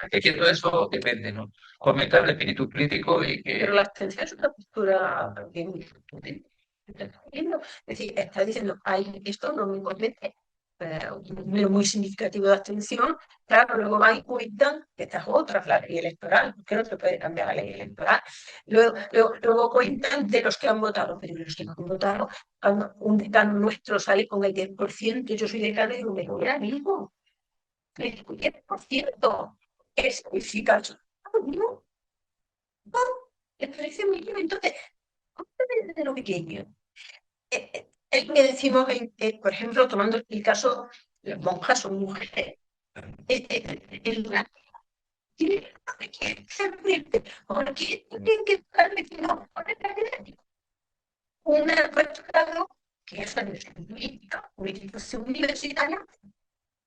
Speaker 3: que todo eso depende, ¿no? Comentar el espíritu crítico y que...
Speaker 1: Pero la abstención es una postura bien potente. Es decir, está diciendo, ay, esto no me convence. Un número muy significativo de abstención, claro, luego van y cuentan que esta es otra, la ley electoral, porque no se puede cambiar la ley electoral. Luego cuentan de los que han votado, pero de los que no han votado, cuando un decano nuestro sale con el 10%, yo soy decano y digo, me voy a mismo, el 10%, ¿qué significa eso? No, no, les parece muy bien, entonces, de lo pequeño. Es que decimos, por ejemplo, tomando el caso, las monjas son mujeres. Tiene que ser fuerte, porque tienen que estar metidos por el académico. Un rectorado que es la una institución universitaria,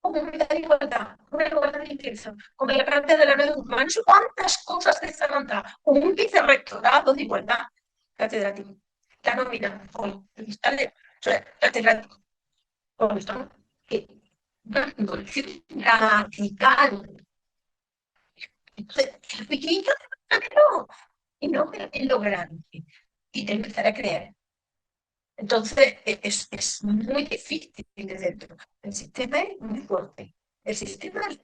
Speaker 1: como una de igualdad, una igualdad de ingreso, como la Carta de la Red Humana, cuántas cosas de esa banda, un vicerrectorado de igualdad catedrático. La nómina hoy, catedrático, con esto, dando radical. Entonces, el pequeño, no, y no en lo grande, y de empezar a creer. Entonces, es muy difícil de dentro. El sistema es muy fuerte. El sistema es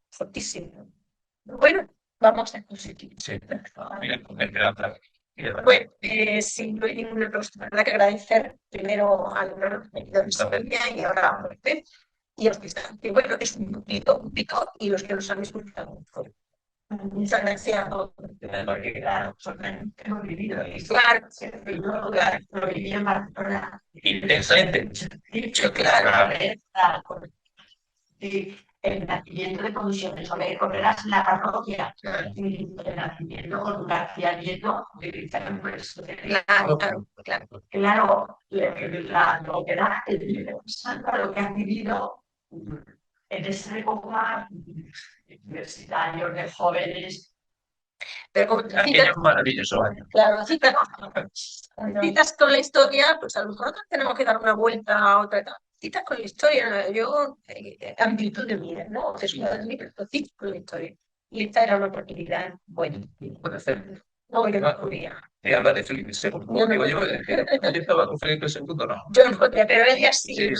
Speaker 1: fortísimo. Bueno, vamos a positivo.
Speaker 3: Sí,
Speaker 1: Bueno, sin no hay ninguna cosa, verdad que agradecer primero a los seguidores y ahora a usted y a los que están. Que bueno, es un pico y los que nos han escuchado. Muchas gracias a todos.
Speaker 2: Hemos vivido eso.
Speaker 1: Claro,
Speaker 2: Claro, lo viví en Barcelona.
Speaker 3: intensamente.
Speaker 1: dicho claro.
Speaker 2: Y el nacimiento de comisiones obreras en la parroquia, el nacimiento con García Nieto, claro, lo que da el libro santo, lo que han vivido en esa época, universitarios, de jóvenes.
Speaker 1: Pero como
Speaker 3: Aquellos maravillosos años.
Speaker 1: claro, citas con la historia, pues a lo mejor tenemos que dar una vuelta a otra etapa. Citas con la historia, yo, amplitud de vida, ¿no? Es una de mis citas con la historia. Y esta era una oportunidad buena.
Speaker 3: Puede ser.
Speaker 1: No, yo no podía.
Speaker 3: Y habla de Felipe II. Digo, yo estaba con Felipe II, no.
Speaker 1: Yo no podía, pero ella sí.
Speaker 3: Sí.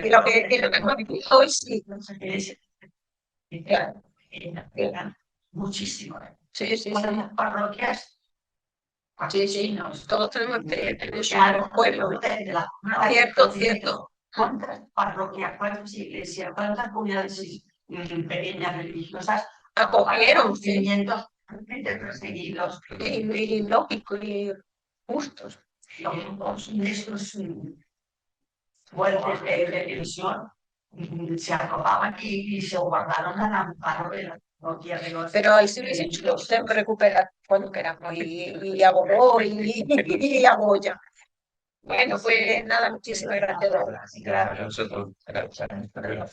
Speaker 1: Y lo que hemos vivido hoy sí. Claro.
Speaker 2: Muchísimo.
Speaker 1: Sí.
Speaker 2: Las parroquias.
Speaker 1: Sí, todos tenemos
Speaker 2: Claro,
Speaker 1: pueblo. Cierto.
Speaker 2: ¿Cuántas parroquias, cuántas iglesias, cuántas comunidades pequeñas religiosas
Speaker 1: acogieron
Speaker 2: movimientos perseguidos?
Speaker 1: Y lógico y justos.
Speaker 2: Los estos fuertes de división se aprobaban y se guardaron al amparo de la parroquia de los...
Speaker 1: Pero ahí se hubiese hecho usted recuperar cuando queramos y abogó y aboya. Bueno, pues nada, muchísimas gracias.
Speaker 3: Claro, nosotros,